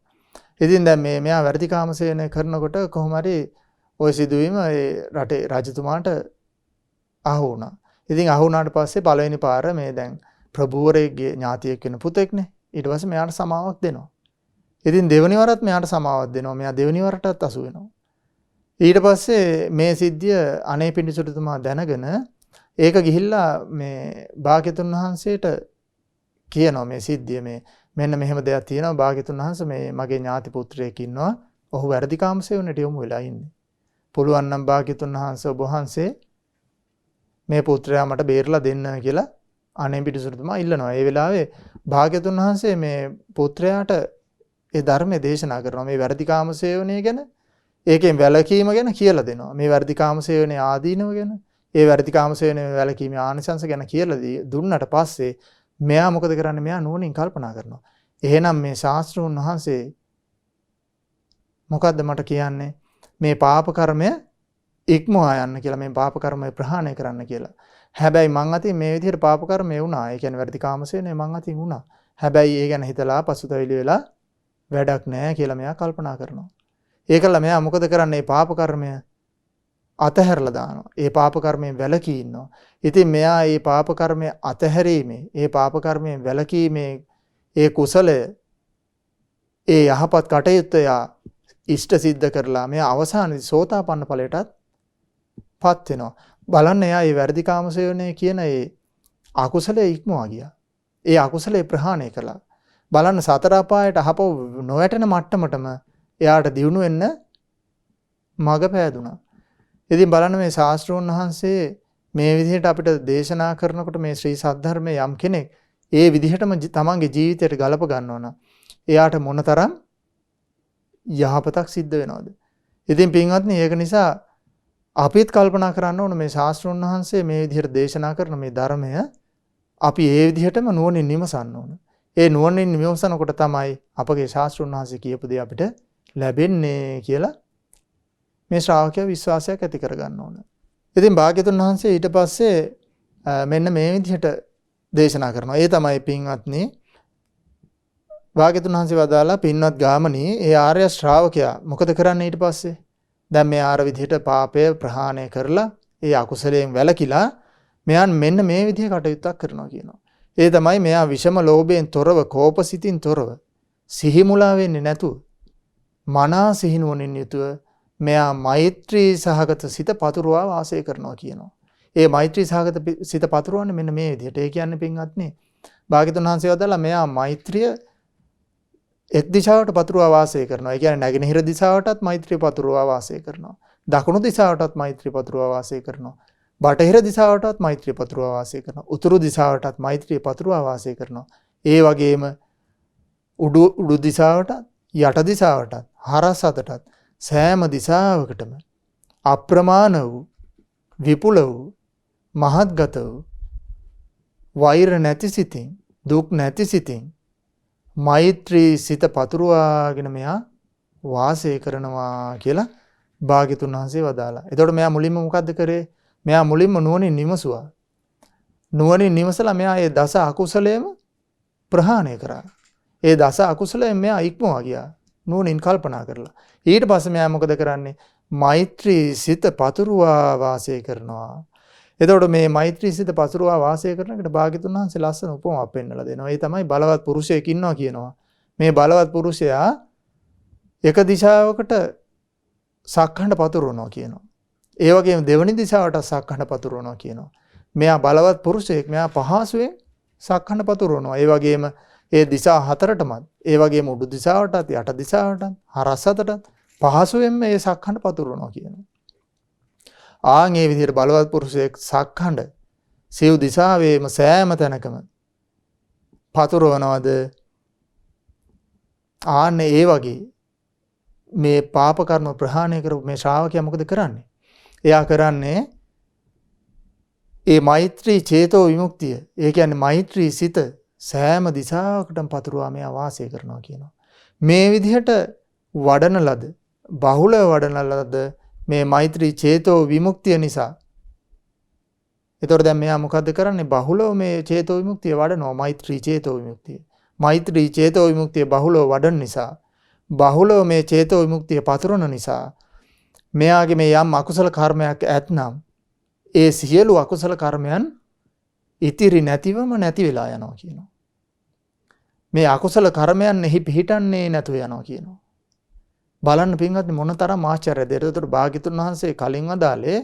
ඉතින් දැන් මෙයා වැරදි කාමසේවනය කරනකොට කොහොම හරි ওই සිදුවීම ඒ රටේ රජතුමාට අහු වුණා. ඉතින් අහු වුණාට පස්සේ පළවෙනි පාර මේ දැන් ප්‍රභූවරයෙක්ගේ ඥාතියෙක් වෙන පුතෙක්නේ. ඊට පස්සේ මෙයාට සමාවක් දෙනවා. ඉතින් දෙවෙනි වරත් මෙයාට සමාවක් දෙනවා. මෙයා දෙවෙනි වරටත් අසු වෙනවා. ඊට පස්සේ මේ සිද්ධිය අනේ පිඬුසිටුතුමා දැනගෙන ඒක ගිහිල්ලා මේ භාග්‍යතුන් වහන්සේට කියනවා මේ සිද්ධිය මේ මෙන්න මෙහෙම දෙයක් තියෙනවා භාග්‍යතුන් වහන්සේ මේ මගේ ඥාති පුත්‍රයෙක් ඉන්නවා. ඔහු වැරදි කාමසේවනට යොමු වෙලා ඉන්නේ. පුළුවන් නම් භාග්‍යතුන් වහන්සේ ඔබ වහන්සේ මේ පුත්‍රයා මට බේරලා දෙන්න කියලා අනේ පිඬුසිටුතුමා ඉල්ලනවා. ඒ වෙලාවේ භාග්‍යතුන් වහන්සේ මේ පුත්‍රයාට ඒ ධර්මයේ දේශනා කරනවා. මේ වැරදි කාමසේවනය ගැන ඒකෙන් වැළකීම ගැන කියලා දෙනවා. මේ වැරදි කාමසේවනයේ ආදීනව ගැන ඒ වැරදි කාමසේවනයේ වැළකීමේ ආනිසංස ගැන කියලා දුන්නට පස්සේ මෙයා මොකද කරන්නේ? මෙයා නුවණින් කල්පනා කරනවා. එහෙනම් මේ ශාස්ත්‍රඥ වහන්සේ මොකද්ද මට කියන්නේ? මේ පාප කර්මය ඉක්මවා යන්න කියලා මේ පාප කර්මය ප්‍රහාණය කරන්න කියලා. හැබැයි මං අතින් මේ විදිහට පාප කර්මය වුණා. ඒ කියන්නේ වැරදි කාමසේවනයේ මං අතින් වුණා. හැබැයි ඒ ගැන හිතලා පසුතැවිලි වෙලා වැඩක් නැහැ කියලා මෙයා කල්පනා කරනවා. ඒකල මෙයා මොකද කරන්නේ? පාප කර්මය අතහැරලා දානවා. ඒ පාප කර්මයෙන් වැළකී ඉන්නවා. ඉතින් මෙයා මේ පාප කර්මය අතහැරීමේ, ඒ පාප කර්මයෙන් වැළකීමේ ඒ කුසලය ඒ යහපත් කටයුත්ත යා ඉෂ්ට සිද්ධ කරලා මෙයා අවසානයේ සෝතාපන්න ඵලයටත් පත් වෙනවා. බලන්න එයා මේ වැරදි කාමසේවනය කියන ඒ අකුසලයේ ඉක්මවා ගියා. ඒ අකුසලයේ ප්‍රහාණය කළා. බලන්න සතර අපායට අහපව නොවැටෙන මට්ටමටම එයාට දියුණු වෙන්න මඟ පෑදුනා. ඉතින් බලන්න මේ ශාස්ත්‍රඥ වහන්සේ මේ විදිහට අපිට දේශනා කරනකොට මේ ශ්‍රී සද්ධර්මයේ යම් කෙනෙක් ඒ විදිහටම තමන්ගේ ජීවිතයට ගලප ගන්නවා නම් එයාට මොනතරම් යහපතක් සිද්ධ වෙනවද? ඉතින් පින්වත්නි ඒක නිසා අපිත් කල්පනා කරන්න ඕන මේ ශාස්ත්‍රඥ වහන්සේ මේ විදිහට දේශනා කරන මේ ධර්මය අපි ඒ විදිහටම නුවණින් විමසන්න ඕන. ඒ නුවණින් විමසනකොට තමයි අපගේ ශාස්ත්‍රඥ වහන්සේ කියපු දේ අපිට ලැබෙන්නේ කියලා මේ ශ්‍රාවකයා විශ්වාසයක් ඇති කරගන්න ඕන. ඉතින් භාග්‍යතුන් වහන්සේ ඊට පස්සේ මෙන්න මේ විදිහට දේශනා කරනවා. ඒ තමයි පින්වත්නි භාග්‍යතුන් වහන්සේ වදාලා පින්වත් ගාමණී ඒ ආර්ය ශ්‍රාවකයා මොකද කරන්නේ ඊට පස්සේ? දැන් මේ ආර විදිහට පාපය ප්‍රහාණය කරලා ඒ අකුසලයෙන් වැළකීලා මෙයන් මෙන්න මේ විදිහ කටයුත්තක් කරනවා කියනවා. ඒ තමයි මෙයා විෂම ලෝභයෙන් තොරව කෝපසිතින් තොරව සිහිමුලා වෙන්නේ නැතුව මනා සිහිනුවණින් යුතුව මෙයා මෛත්‍රී සහගත සිත පතුරවා වාසය කරනවා කියනවා. ඒ මෛත්‍රී සහගත සිත පතුරවන්නේ මෙන්න මේ විදිහට. ඒ කියන්නේ පින්වත්නි භාග්‍යතුන් වහන්සේ වදාලා මෙයා මෛත්‍රිය එක් දිශාවට පතුරවා වාසය කරනවා. ඒ කියන්නේ නැගෙනහිර දිශාවටත් මෛත්‍රිය පතුරවා වාසය කරනවා. දකුණු දිශාවටත් මෛත්‍රිය පතුරවා වාසය කරනවා. බටහිර දිශාවටත් මෛත්‍රිය පතුරවා වාසය කරනවා. උතුරු දිශාවටත් මෛත්‍රිය පතුරවා වාසය කරනවා. ඒ වගේම උඩු දිශාවටත් යට දිශාවටත් හරස් අතටත් සෑම දිශාවකටම අප්‍රමාණ වූ විපුල වූ මහත්ගත වූ වෛර නැති සිතින් දුක් නැති සිතින් මෛත්‍රී සිත පතුරවාගෙන මෙයා වාසය කරනවා කියලා භාග්‍යතුන් වහන්සේ වදාලා. එතකොට මෙයා මුලින්ම මොකද්ද කරේ? මෙයා මුලින්ම නුවණින් විමසුවා. නුවණින් විමසලා මෙයා ඒ දස අකුසලයේම ප්‍රහාණය කරා. ඒ දස අකුසලයෙන් මෙයා ඉක්මවා ගියා. නුවණින් කල්පනා කරලා. ඊට පස්සේ මෙයා මොකද කරන්නේ? මෛත්‍රී සිත පතුරවා වාසය කරනවා. එතකොට මේ මෛත්‍රී සිත පතුරවා වාසය කරන එකට භාග්‍යතුන් වහන්සේ ලස්සන උපමාවක් පෙන්නලා දෙනවා. ඒ තමයි බලවත් පුරුෂයෙක් ඉන්නවා කියනවා. මේ බලවත් පුරුෂයා එක දිශාවකට සක්ඛණ්ඩ පතුරවනවා කියනවා. ඒ වගේම දෙවනි දිශාවට සක්ඛණ්ඩ පතුරවනවා කියනවා. මෙයා බලවත් පුරුෂයෙක්. මෙයා පහසුවෙන් සක්ඛණ්ඩ පතුරවනවා. ඒ වගේම ඒ දිශා හතරටමත් ඒ වගේම උඩු දිශාවටත් යට දිශාවටත් හරස් අතටත් පහසුවෙන් මේ සක්ඛණ්ඩ පතුරවනවා කියනවා. ආන් මේ විදිහට බලවත් පුරුෂයෙක් සක්ඛණ්ඩ සිව් දිශාවේම සෑම තැනකම පතුරවනවද? ආන්න ඒ වගේ මේ පාප කර්ම ප්‍රහාණය කරපු මේ ශ්‍රාවකයා මොකද කරන්නේ? එයා කරන්නේ ඒ මෛත්‍රී චේතෝ විමුක්තිය. ඒ කියන්නේ මෛත්‍රී සිත සෑම දිශාවකටම පතුරවා මෙයා වාසය කරනවා කියනවා. මේ විදිහට වඩන ලද බහුල වඩන ලද මේ මෛත්‍රී චේතෝ විමුක්තිය නිසා එතකොට දැන් මෙයා මොකද්ද කරන්නේ? බහුලව මේ චේතෝ විමුක්තිය වඩනවා. මෛත්‍රී චේතෝ විමුක්තිය. මෛත්‍රී චේතෝ විමුක්තිය බහුලව වඩන නිසා, බහුලව මේ චේතෝ විමුක්තිය පතුරවන නිසා මෙයාගේ මේ යම් අකුසල කර්මයක් ඇතනම් ඒ සියලු අකුසල කර්මයන් ඉතිරි නැතිවම නැති වෙලා යනවා කියනවා. මේ අකුසල කර්මයන් එහි පිහිටන්නේ නැතුව යනවා කියනවා. බලන්න පින්වත්නි මොනතරම් ආශ්චර්යද. ඒකට භාග්‍යතුන් වහන්සේ කලින් වදාළේ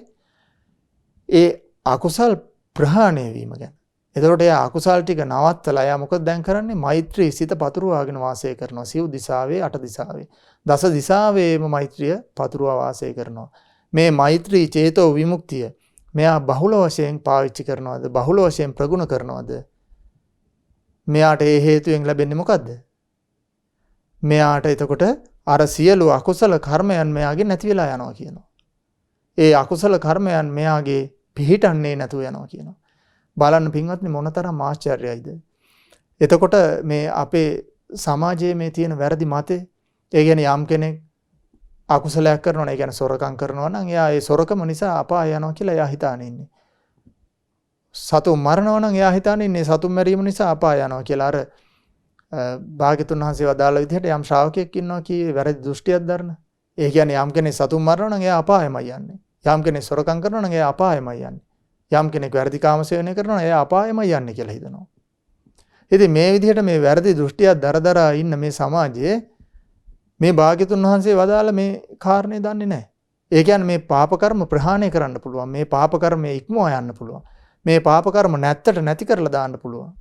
ඒ අකුසල් ප්‍රහාණය වීම ගැන. එතකොට එයා අකුසල් ටික නවත්තලා එයා මොකද දැන් කරන්නේ? මෛත්‍රී සිත පතුරවාගෙන වාසය කරනවා. සිව් දිසාවේ, අට දිසාවේ, දස දිසාවේම මෛත්‍රිය පතුරවා වාසය කරනවා. මේ මෛත්‍රී චේතෝ විමුක්තිය මෙයා බහුල වශයෙන් පාවිච්චි කරනවද? බහුල වශයෙන් ප්‍රගුණ කරනවද? මෙයාට ඒ හේතුවෙන් ලැබෙන්නේ මොකද්ද? මෙයාට එතකොට අර සියලු අකුසල කර්මයන් මෙයාගේ නැති වෙලා යනවා කියනවා. ඒ අකුසල කර්මයන් මෙයාගේ පිහිටන්නේ නැතුව යනවා කියනවා. බලන්න පින්වත්නි මොනතරම් ආශ්චර්යයිද. එතකොට මේ අපේ සමාජයේ මේ තියෙන වැරදි මතේ, ඒ කියන්නේ යම් කෙනෙක් අකුසලයක් කරනවා නම්, ඒ කියන්නේ සොරකම් කරනවා නම් එයා ඒ සොරකම නිසා අපාය යනවා කියලා එයා හිතානේ ඉන්නේ. සතුන් මරනවා නම් එයා හිතානේ ඉන්නේ සතුන් මැරීම නිසා අපාය යනවා කියලා. අර භාග්‍යතුන් වහන්සේ වදාළ විදිහට යම් ශ්‍රාවකයෙක් ඉන්නවා කී වැරදි දෘෂ්ටියක් දරන. ඒ කියන්නේ යම් කෙනෙක් සතුන් මරනවා නම් එයා අපායමයි යන්නේ. යම් කෙනෙක් සොරකම් කරනවා නම් එයා අපායමයි යන්නේ. යම් කෙනෙක් වැරදි කාම සේවනය කරනවා නම් එයා අපායමයි යන්නේ කියලා හිතනවා. ඉතින් මේ විදිහට මේ වැරදි දෘෂ්ටියක් දරදරා ඉන්න මේ සමාජයේ මේ භාග්‍යතුන් වහන්සේ වදාළ මේ කාරණේ දන්නේ නැහැ. ඒ කියන්නේ මේ පාප කර්ම ප්‍රහාණය කරන්න පුළුවන්. මේ පාප කර්මයේ ඉක්මවා යන්න පුළුවන්. මේ පාප කර්ම නැත්තට නැති කරලා දාන්න පුළුවන්.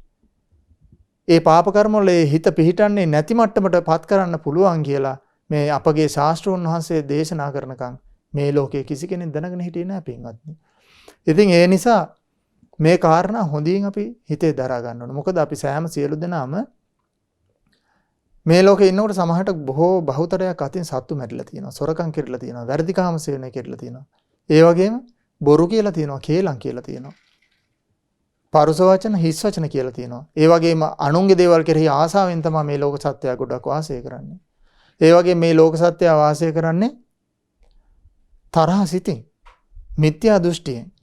ඒ පාප කර්ම වල හිත පිහිටන්නේ නැති මට්ටමට පත් කරන්න පුළුවන් කියලා මේ අපගේ ශාස්ත්‍රෝන් වහන්සේ දේශනා කරනකම් මේ ලෝකයේ කිසි කෙනෙක් දැනගෙන හිටියේ නැහැ පින්වත්නි. ඉතින් ඒ නිසා මේ කාරණා හොඳින් අපි හිතේ දරා ගන්න ඕනේ. මොකද අපි සෑම සියලු දෙනාම මේ ලෝකේ ඉන්නකොට සමහරට බොහෝ බහුතරයක් අතින් සත්තු මැරිලා තියෙනවා. සොරකම් කරලා තියෙනවා. වැරදි කාම සේවනය කරලා තියෙනවා. ඒ වගේම බොරු කියලා තියෙනවා. කේලම් කියලා තියෙනවා. පරුස වචන, හිස් වචන කියලා තියෙනවා. ඒ වගේම අනුන්ගේ දේවල් කෙරෙහි ආසාවෙන් තමයි මේ ලෝක සත්‍යය ගොඩක් වාසය කරන්නේ. ඒ වගේම මේ ලෝක සත්‍යය වාසය කරන්නේ තරහ සිතින්, මිත්‍යා දෘෂ්ටියෙන්.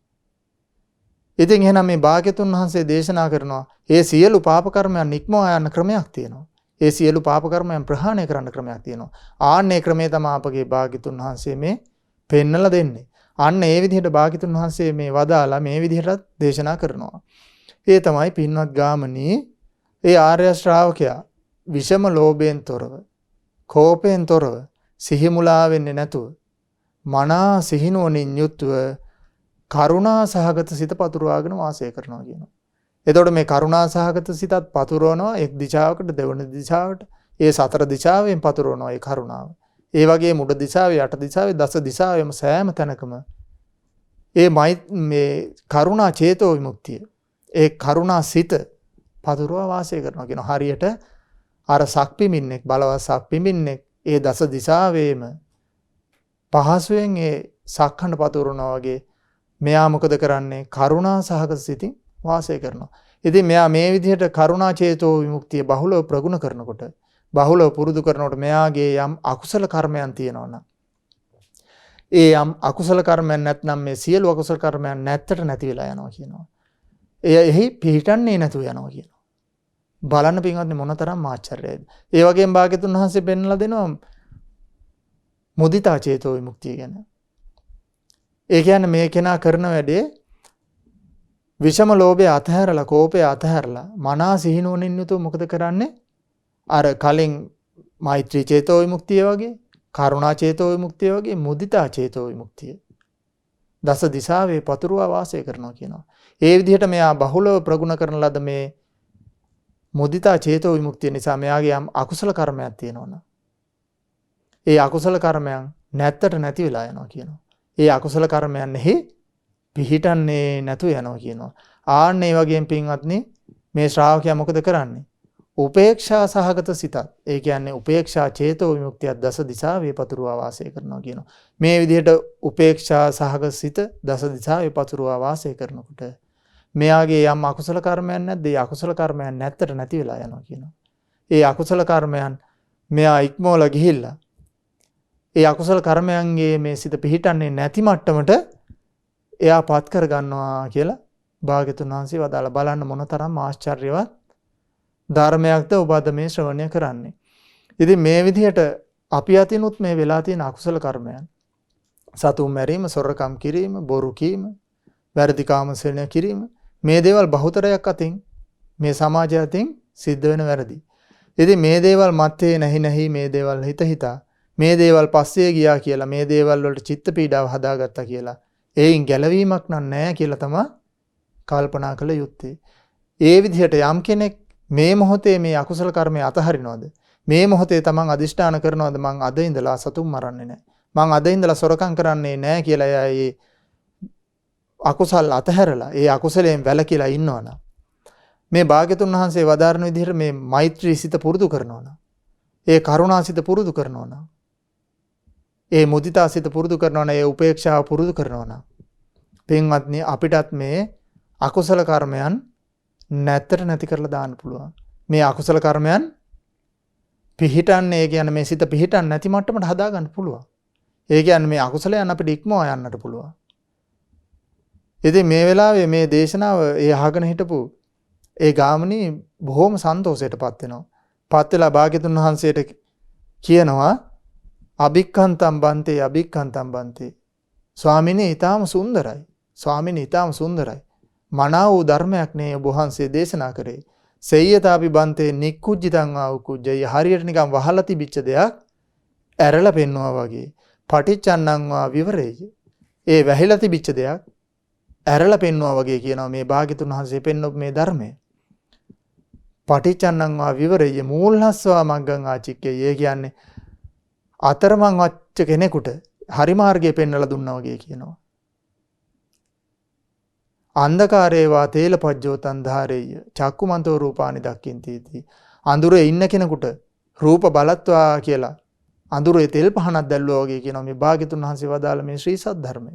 ඉතින් එහෙනම් මේ භාග්‍යතුන් වහන්සේ දේශනා කරනවා මේ සියලු පාප කර්මයන් නික්මවා යන ක්‍රමයක් තියෙනවා. ඒ සියලු පාප කර්මයන් ප්‍රහාණය කරන්න ක්‍රමයක් තියෙනවා. ආන්නේ ක්‍රමය තමයි අපගේ භාග්‍යතුන් වහන්සේ මේ පෙන්නලා දෙන්නේ. අන්න ඒ විදිහට භාග්‍යතුන් වහන්සේ මේ වදාලා මේ විදිහට දේශනා කරනවා. ඒ තමයි පින්වත් ගාමණී ඒ ආර්ය ශ්‍රාවකයා විෂම ලෝභයෙන් තොරව, කෝපයෙන් තොරව, සිහිමුලා වෙන්නේ නැතුව, මනා සිහිනුවණින් යුක්තව කරුණා සහගත සිත පතුරවාගෙන වාසය කරනවා කියනවා. එතකොට මේ කරුණා සහගත සිතත් පතුරවනවා එක් දිශාවකට, දෙවන දිශාවට, ඒ සතර දිශාවෙන් පතුරවනවා ඒ කරුණාව. ඒ වගේ මුඩ දිශාවේ, අට දිශාවේ, දස දිශාවෙම සෑම තැනකම මේ කරුණා චේතෝ විමුක්තිය, ඒ කරුණා සිත පතුරවා වාසය කරනවා කියනවා. හරියට අර සක්පිමින්නෙක්, බලවත් සක්පිමින්නෙක් ඒ දස දිශාවේම පහසුවෙන් ඒ සක්ඛඬ පතුරනවා වගේ මෙයා මොකද කරන්නේ? කරුණා සහගත සිතින් වාසය කරනවා. ඉතින් මෙයා මේ විදිහට කරුණා චේතෝ විමුක්තිය බහුලව ප්‍රගුණ කරනකොට, බහුලව පුරුදු කරනකොට මෙයාගේ යම් අකුසල කර්මයන් තියෙනවා නම්, ඒ යම් අකුසල කර්මයන් නැත්නම් මේ සියලු අකුසල කර්මයන් නැත්තට නැති වෙලා යනවා කියනවා. එහි පිහිටන්නේ නැතුව යනවා කියනවා. බලන්න පින්වත්නි මොනතරම් ආශ්චර්යයිද. ඒ වගේම භාග්‍යතුන් වහන්සේ පෙන්වලා දෙනවා මුදිතා චේතෝ විමුක්තිය ගැන. ඒ කියන්නේ මේ කෙනා කරන වැඩේ විෂම ලෝභය අතහැරලා, කෝපය අතහැරලා, මනා සිහිනුවණින් යුතුව මොකද කරන්නේ? අර කලින් මෛත්‍රී චේතෝ විමුක්තිය වගේ, කරුණා චේතෝ විමුක්තිය වගේ මුදිතා චේතෝ විමුක්තිය දස දිශාවේ පතුරවා වාසය කරනවා කියනවා. ඒ විදිහට මෙයා බහුලව ප්‍රගුණ කරන ලද මේ මුදිතා චේතෝ විමුක්තිය නිසා මෙයාගේ යම් අකුසල කර්මයක් තියෙනවනේ. ඒ අකුසල කර්මයන් නැත්තට නැති වෙලා යනවා කියනවා. ඒ අකුසල කර්මයන් එහි පිහිටන්නේ නැතුව යනවා කියනවා. ආන්න ඒ වගේම පින්වත්නි මේ ශ්‍රාවකයා මොකද කරන්නේ? උපේක්ෂා සහගත සිතත්, ඒ කියන්නේ උපේක්ෂා චේතෝ විමුක්තිය දස දිශාවේ පතුරවා වාසය කරනවා කියනවා. මේ විදිහට උපේක්ෂා සහගත සිත දස දිශාවේ පතුරවා වාසය කරනකොට මෙයාගේ යම් අකුසල කර්මයන් නැද්ද? ඒ අකුසල කර්මයන් නැත්තට නැති වෙලා යනවා කියනවා. ඒ අකුසල කර්මයන් මෙයා ඉක්මවලා ගිහිල්ලා ඒ අකුසල කර්මයන්ගේ මේ සිත පිහිටන්නේ නැති මට්ටමට එයා පත් කර ගන්නවා කියලා භාග්‍යතුන් වහන්සේ වදාළ බලන්න මොනතරම් ආශ්චර්යවත් ධර්මයක්ද ඔබ අද මේ ශ්‍රවණය කරන්නේ. ඉතින් මේ විදිහට අපි අතිනුත් මේ වෙලා තියෙන අකුසල කර්මයන් සතුන් මැරීම, සොරකම් කිරීම, බොරු කීම, වැරදි කාමසේවනය කිරීම මේ දේවල් බහුතරයක් අතින් මේ සමාජය අතින් සිද්ධ වෙන වැරදි. ඉතින් මේ දේවල් මැත්තේ නැහි මේ දේවල් හිතා මේ දේවල් පස්සේ ගියා කියලා මේ දේවල් වලට චිත්ත පීඩාව හදාගත්තා කියලා ඒයින් ගැලවීමක් නැහැ කියලා තමයි කල්පනා කළ යුත්තේ. ඒ විදිහට යම් කෙනෙක් මේ මොහොතේ මේ අකුසල කර්මය අතහරිනවද? මේ මොහොතේ තමන් අදිෂ්ඨාන කරනවද මං අද ඉඳලා සතුන් මරන්නේ නැහැ. මං අද ඉඳලා සොරකම් කරන්නේ නැහැ කියලා එයා ඒ අකුසල් අතහැරලා ඒ අකුසලයෙන් වැළකීලා ඉන්නවනම් මේ භාග්‍යතුන් වහන්සේ වදාරන විදිහට මේ මෛත්‍රී සිත පුරුදු කරනවනම් ඒ කරුණා සිත පුරුදු කරනවනම් ඒ මුදිතා සිත පුරුදු කරනවනම් ඒ උපේක්ෂාව පුරුදු කරනවනම් පින්වත්නි අපිටත් මේ අකුසල කර්මයන් නැති කරලා දාන්න පුළුවන්. මේ අකුසල කර්මයන් පිහිටන්නේ කියන්නේ මේ සිත පිහිටන්නේ නැති මට්ටමට හදා ගන්න පුළුවන්. ඒ කියන්නේ මේ අකුසලයන් අපිට ඉක්මවා යන්නට පුළුවන්. ඉතින් මේ වෙලාවේ මේ දේශනාව ඒ අහගෙන හිටපු ඒ ගාමිණී බොහොම සන්තෝෂයටපත් වෙනවා. පත් වෙලා භාග්‍යතුන් වහන්සේට කියනවා අභික්ඛන්තම් බන්තේ ස්වාමිනේ ඊටාම සුන්දරයි. ස්වාමිනේ ඊටාම සුන්දරයි. මනා වූ ධර්මයක් නේ ඔබ වහන්සේ දේශනා කරේ. සෙය්‍යතාපි බන්තේ නික්කුජ්ජිතං ආවකුජ්ජය හරියට නිකන් වහලා තිබිච්ච දෙයක් ඇරලා පෙන්නවා වගේ. පටිච්චන්නං වා විවරේය. ඒ වැහිලා තිබිච්ච දෙයක් ඇරලා පෙන්නවා වගේ කියනවා මේ භාග්‍යතුන් වහන්සේ පෙන්වපු මේ ධර්මය. පටිච්චන්නං වා විවරේය මූලහස්වා මග්ගං ආචික්කේ. ඒ කියන්නේ අතරමං වච්ච කෙනෙකුට හරි මාර්ගය පෙන්වලා දුන්නා වගේ කියනවා. අන්ධකාරේවා තේලපජ්ජෝතං ධාරේය චක්කුමන්තෝ රූපානි දක්ඛින්ති. අඳුරේ ඉන්න කෙනෙකුට රූප බලත්වා කියලා අඳුරේ තෙල් පහනක් දැල්ලුවා වගේ කියනවා මේ භාග්‍යතුන් වහන්සේ වදාළ මේ ශ්‍රී සද්ධර්මය.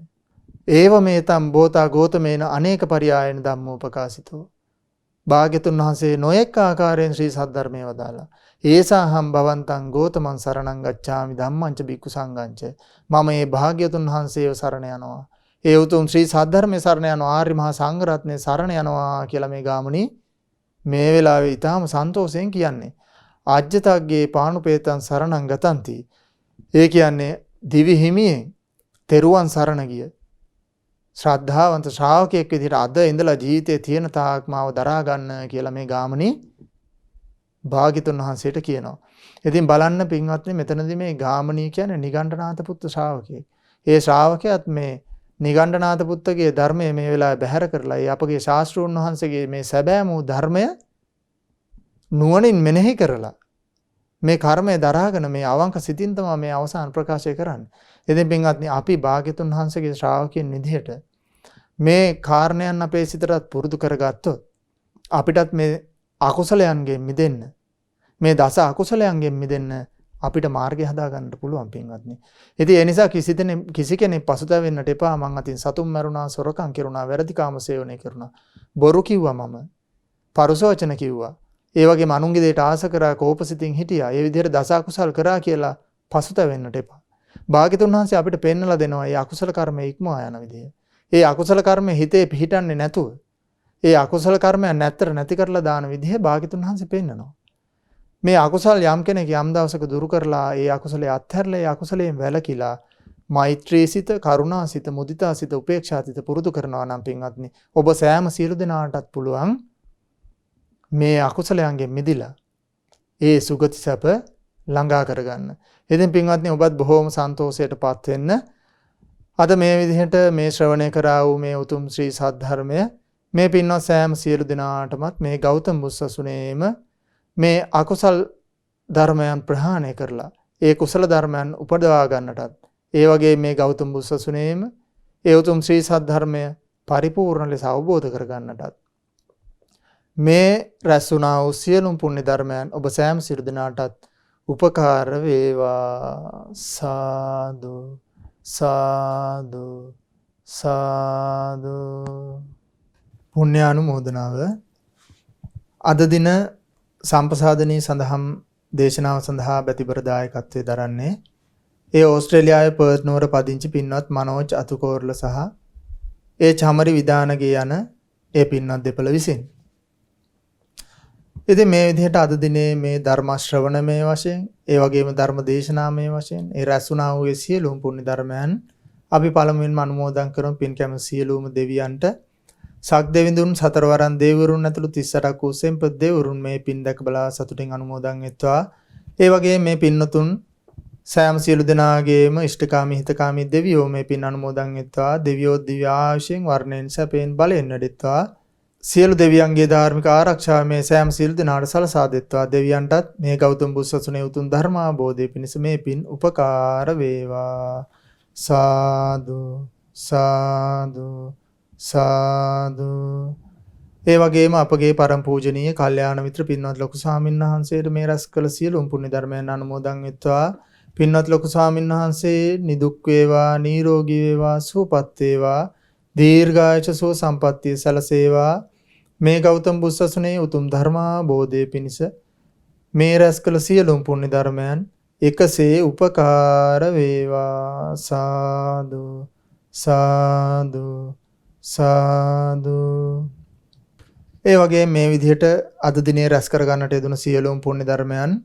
ඒව මේතම් බෝතා ගෝතමේන අනේක පරියායන ධම්මෝපකාශිතෝ. භාග්‍යතුන් වහන්සේ නොඑක ආකාරයෙන් ශ්‍රී සද්ධර්මයේ වදාලා. ඒසාහම් භවන්තං ගෝතමං සරණං ගච්ඡාමි ධම්මංච බික්ඛු සංඝංච. මම මේ භාග්‍යතුන් වහන්සේව සරණ යනවා. ඒ උතුම් ශ්‍රී සද්ධර්මයේ සරණ යනවා. ආර්ය මහා සංඝ රත්නයේ සරණ යනවා කියලා මේ ගාමිණී මේ වෙලාවේ ඊටාම සන්තෝෂයෙන් කියන්නේ. ආජ්‍යතග්ගේ පාණුපේතං සරණං ගතಂತಿ. ඒ කියන්නේ දිවි හිමියෙන් තෙරුවන් සරණ ගිය ශ්‍රද්ධාවන්ත ශ්‍රාවකයෙක් විදිහට අද ඉඳලා ජීවිතේ තියෙන තාක් මාව දරා ගන්න කියලා මේ ගාමිණී භාග්‍යතුන් වහන්සේට කියනවා. ඉතින් බලන්න පින්වත්නි මෙතනදී මේ ගාමිණී කියන්නේ නිගණ්ඨනාථ පුත්‍ර ශ්‍රාවකයෙක්. ඒ ශ්‍රාවකයාත් මේ නිගණ්ඨනාථ පුත්‍රගේ ධර්මයේ මේ වෙලාවේ බැහැර කරලා ඒ අපගේ ශාස්ත්‍රූන් වහන්සේගේ මේ සැබෑම වූ ධර්මය නුවණින් මෙනෙහි කරලා මේ කර්මය දරාගෙන මේ අවංක සිතින් තමයි මේ අවසාන ප්‍රකාශය කරන්නේ. ඉතින් පින්වත්නි අපි භාග්‍යතුන් වහන්සේගේ ශ්‍රාවකයන් විදිහට මේ කාරණයන් අපේ සිතට පුරුදු කරගත්තොත් අපිටත් මේ අකුසලයන්ගෙන් මිදෙන්න මේ දස අකුසලයන්ගෙන් මිදෙන්න අපිට මාර්ගය හදා ගන්නට පුළුවන් පින්වත්නි. ඉතින් ඒ නිසා කිසි කෙනෙක් පසුතැවෙන්නට එපා. මං අතින් සතුන් මරුණා, සොරකම් කරුණා, වැරදි කාම සේවනය කරුණා, බොරු කිව්වා, මම පරුස වචන කිව්වා, ඒ වගේම අනුන්ගේ දෙයට ආස කරා, කෝපසිතින් හිටියා, ඒ විදිහට දස අකුසල් කරා කියලා පසුතැවෙන්නට එපා. භාග්‍යතුන් වහන්සේ අපිට පෙන්නලා දෙනවා මේ අකුසල කර්ම ඉක්මවා යන විදිය. ඒ අකුසල කර්ම හිතේ පිහිටන්නේ නැතුව ඒ අකුසල කර්මයන් නැත්තර නැති කරලා දාන විදිහ භාග්‍යතුන් වහන්සේ පෙන්නනවා. මේ අකුසල් යම් කෙනෙක් යම් දවසක දුරු කරලා ඒ අකුසලයේ අත්හැරලා ඒ අකුසලයෙන් වැළකීලා මෛත්‍රී සිත, කරුණා සිත, මුදිතා සිත, උපේක්ෂා සිත පුරුදු කරනවා නම් පින්වත්නි ඔබ සෑම සියලු දෙනාටත් පුළුවන් මේ අකුසලයන්ගෙන් මිදිලා ඒ සුගති සැප ළඟා කරගන්න. ඉතින් පින්වත්නි ඔබත් බොහෝම සන්තෝෂයටපත් වෙන්න. අද මේ විදිහට මේ ශ්‍රවණය කරා වූ මේ උතුම් ශ්‍රී සද්ධර්මය මේ පින්වත් සෑම සියලු දෙනාටමත් මේ ගෞතම බුස්සසුනේම මේ අකුසල් ධර්මයන් ප්‍රහාණය කරලා ඒ කුසල ධර්මයන් උපදවා ගන්නටත් ඒ වගේ මේ ගෞතම බුස්සසුනේම ඒ උතුම් ශ්‍රී සද්ධර්මය පරිපූර්ණ ලෙස අවබෝධ කර ගන්නටත් මේ රැස්ුණා වූ සියලුම පුණ්‍ය ධර්මයන් ඔබ සෑම සියලු දෙනාටත් උපකාර වේවා. සාදු සාදු සාදු. පුණ්‍යානුමෝදනාව. අද දින සම්පසාදනී සඳහම් දේශනාව සඳහා බැතිබර දායකත්වයේ දරන්නේ ඒ ඕස්ට්‍රේලියාවේ පර්ත් නුවර පදිංචි පින්වත් මනෝජ් අතුකෝරළ සහ ඒ චමරි විදානගේ යන ඒ පින්වත් දෙපළ විසින්. ඉතින් මේ විදිහට අද දිනේ මේ ධර්ම ශ්‍රවණමය වශයෙන් ඒ වගේම ධර්ම දේශනාමය වශයෙන් ඒ රැස්ුණා වූ සියලුම පුණ්‍ය ධර්මයන් අපි පළමුවෙන්ම අනුමෝදන් කරමු. පින් කැම සියලුම දෙවියන්ට සක් දෙවිඳුන් සතරවරන් දේවරුන් ඇතුළු 38ක් වූ සෙම්පත් දේවරුන් මේ පින් දැක බලා සතුටින් අනුමෝදන් වෙත්වා. ඒ වගේම මේ පින්නතුන් සෑම සියලු දෙනාගේම ඉෂ්ඨකාමී හිතකාමී දෙවියෝ මේ පින් අනුමෝදන් වෙත්වා. දෙවියෝ දිව්‍ය ආශයෙන් වර්ණයෙන් සැපයෙන් බලයෙන් වැඩෙත්වා. සියලු දෙවියන්ගේ ධාර්මික ආරක්ෂාව මේ සෑම සියලු දෙනාට සලසා දෙත්වා. දෙවියන්ටත් මේ ගෞතම බුදුසසුනේ උතුම් ධර්මාභෝධය පිණිස මේ පින් උපකාර වේවා. සාදු සාදු සාදු. ඒ වගේම අපගේ පරම පූජනීය කල්යාණ මිත්‍ර පින්වත් ලොකු ස්වාමීන් වහන්සේට මේ රැස් කළ සියලුම පුණ්‍ය ධර්මයන් අනුමෝදන් වෙත්වා. පින්වත් ලොකු ස්වාමීන් වහන්සේ නිදුක් වේවා, නිරෝගී වේවා, සුවපත් වේවා, දීර්ඝායුෂ සුව සම්පන්නිය සැලසේවා. මේ ගෞතම බුදුසසුනේ උතුම් ධර්මාභෝධය පිණිස මේ රැස් කළ සියලුම පුණ්‍ය ධර්මයන් එකසේ උපකාර වේවා. සාදු සාදු සාදු. ඒ වගේ මේ විදිහට අද දිනේ රැස් කර ගන්නට යෙදුණු සියලුම පුණ්‍ය ධර්මයන්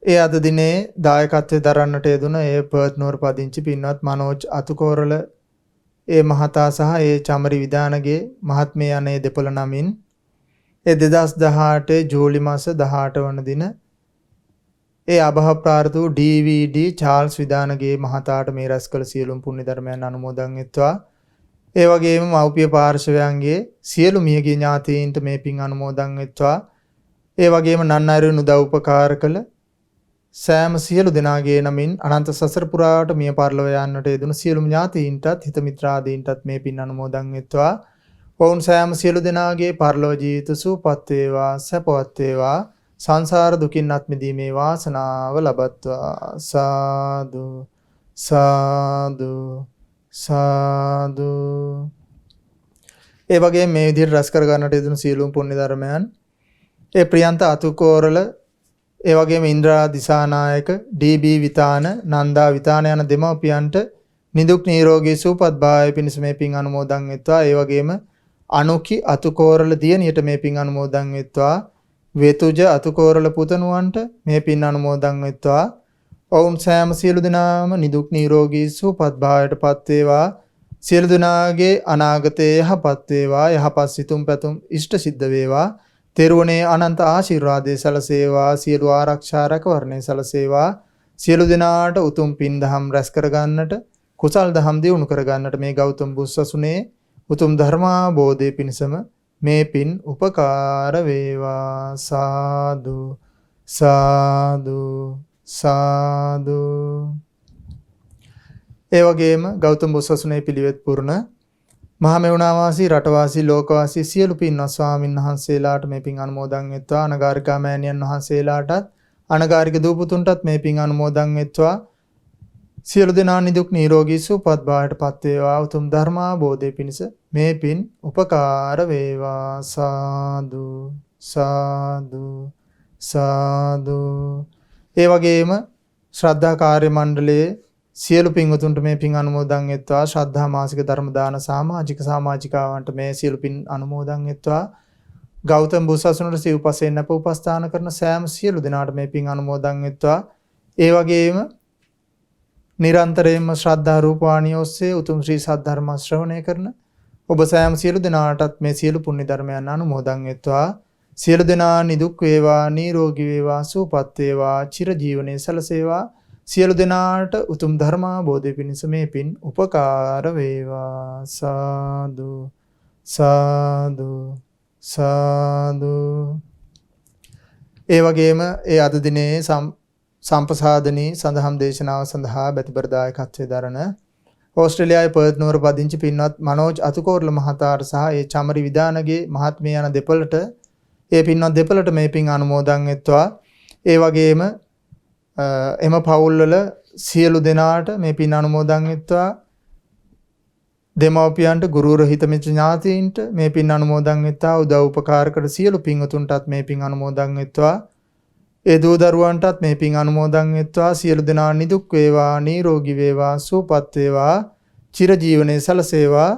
ඒ අද දිනේ දායකත්වයෙන් දරන්නට යෙදුණ ඒ පර්ත් නුවර පදිංචි පින්වත් මනෝජ් අතුකෝරළ ඒ මහතා සහ ඒ චමරි විදානගේ මහත්මිය යන ඒ දෙපළ නමින් ඒ 2018 ජූලි මාස 18 වන දින ඒ අභව ප්‍රාර්ථූ DVD චාල්ස් විදානගේ මහතාට මේ රැස් කළ සියලුම පුණ්‍ය ධර්මයන් අනුමෝදන් වෙත්වා. ඒ වගේම මව්පිය පාර්ශවයන්ගේ සියලු මියගිය ඥාතීන්ට මේ පින් අනුමෝදන් වෙත්වා. ඒ වගේම නන්නයිරුන් උදව් උපකාර කළ සෑම සියලු දෙනාගේ නමින් අනන්ත සසර පුරාට මිය පරලොව යන්නට යෙදුණු සියලුම ඥාතීන්ටත් හිත මිත්‍රාදීන්ටත් මේ පින් අනුමෝදන් වෙත්වා. ඔවුන් සෑම සියලු දෙනාගේ පරලොව ජීවිත සුවපත් වේවා, සැපවත් වේවා. සංසාර දුකින් අත් මිදීමේ වාසනාව ලබත්වා. සාදු සාදු සාදු. ඒ වගේ මේ විදිහට රැස් කර ගන්නට යෙදුණු සියලුම පුණ්‍ය ධර්මයන් ඒ ප්‍රියන්ත අතුකෝරළ ඒ වගේම ඉන්ද්‍රා දිසානායක DB විතාන නන්දා විතාන යන දෙමව්පියන්ට නිදුක් නිරෝගී සුවපත් භාවය පිණිස මේ පින් අනුමෝදන් වෙත්වා. ඒ වගේම අනුකි අතුකෝරළ දියණියට මේ පින් අනුමෝදන් වෙත්වා. වේතුජ අතුකෝරළ පුතණුවන්ට මේ පින් අනුමෝදන් වෙත්වා. ඔවුන් සෑම සියලු දෙනාම නිදුක් නිරෝගී සුවපත් භාවයට පත් වේවා. සියලු දෙනාගේ අනාගතයේ යහපත් වේවා. යහපත් සිතුම් පැතුම් ඉෂ්ට සිද්ධ වේවා. තෙරුවනේ අනන්ත ආශිර්වාදයේ සලසේවා. සියලු ආරක්ෂා රැකවරණේ සලසේවා. සියලු දෙනාට උතුම් පින් දහම් රැස් කර ගන්නට, කුසල් දහම් දියුණු කර ගන්නට මේ ගෞතම බුදුසසුනේ උතුම් ධර්මාභෝධය පිණිසම මේ පින් උපකාර වේවා. සාදු සාදු සාදු. ඒ වගේම ගෞතම බුදුසසුනේ පිළිවෙත් පුරන මහමෙවුනා වාසී රටවාසී ලෝකවාසී සියලු පින්වත් ස්වාමීන් වහන්සේලාට මේ පින් අනුමෝදන් වෙත්වා. අනගාരികා මෑණියන් වහන්සේලාටත් අනගාരിക දූපතුන්ටත් මේ පින් අනුමෝදන් වෙත්වා. සියලු දෙනා නිදුක් නිරෝගී සුවපත් භාවයට පත් වේවා. උතුම් ධර්මාභෝධය පිණිස මේ පින් උපකාර වේවා. සාදු සාදු සාදු. ඒ වගේම ශ්‍රද්ධා කාර්ය මණ්ඩලයේ සියලු පින්වතුන්ට මේ පින් අනුමෝදන් වෙත්වා. ශ්‍රද්ධා මාසික ධර්ම දාන සමාජිකාවන්ට මේ සියලු පින් අනුමෝදන් වෙත්වා. ගෞතම බුදුසසුනට සිව්පසෙන් අප උපස්ථාන කරන සෑම සියලු දෙනාට මේ පින් අනුමෝදන් වෙත්වා. ඒ වගේම නිරන්තරයෙන්ම ශ්‍රද්ධා රූපවාහිනිය ඔස්සේ උතුම් ශ්‍රී සද්ධර්ම ශ්‍රවණය කරන ඔබ සෑම සියලු දෙනාටත් මේ සියලු පුණ්‍ය ධර්මයන් අනුමෝදන් වෙත්වා. සියලු දෙනා නිදුක් වේවා, නිරෝගී වේවා, සුවපත් වේවා, චිර ජීවනයේ සැලසේවා. සියලු දෙනාට උතුම් ධර්මාභෝධය පිණිස මේ පින් උපකාර වේවා. සාදු සාදු සාදු. ඒ වගේම ඒ අද දිනේ සම්පසාදනී සඳහම් දේශනාව සඳහා බැතිබර දායකත්වයේ දරන ඕස්ට්‍රේලියාවේ පර්ත් නුවර පදිංචි පින්වත් මනෝජ් අතුකෝරළ මහතාට සහ ඒ චමරි විදානගේ මහත්මිය යන දෙපළට ඒ පින්වත් දෙපළට මේ පින් අනුමෝදන් වෙත්වා. ඒ වගේම එම පවුල්වල සියලු දෙනාට මේ පින් අනුමෝදන් වෙත්වා. දෙමව්පියන්ට, ගුරුවර හිත මිත්‍ර ඥාතීන්ට මේ පින් අනුමෝදන් වෙත්වා. උදව් උපකාර කර සියලු පින්වතුන්ටත් මේ පින් අනුමෝදන් වෙත්වා. ඒ දූ දරුවන්ටත් මේ පින් අනුමෝදන් වෙත්වා. සියලු දෙනා නිදුක් වේවා, නිරෝගී වේවා, සුවපත් වේවා, චිර ජීවනයේ සැලසේවා.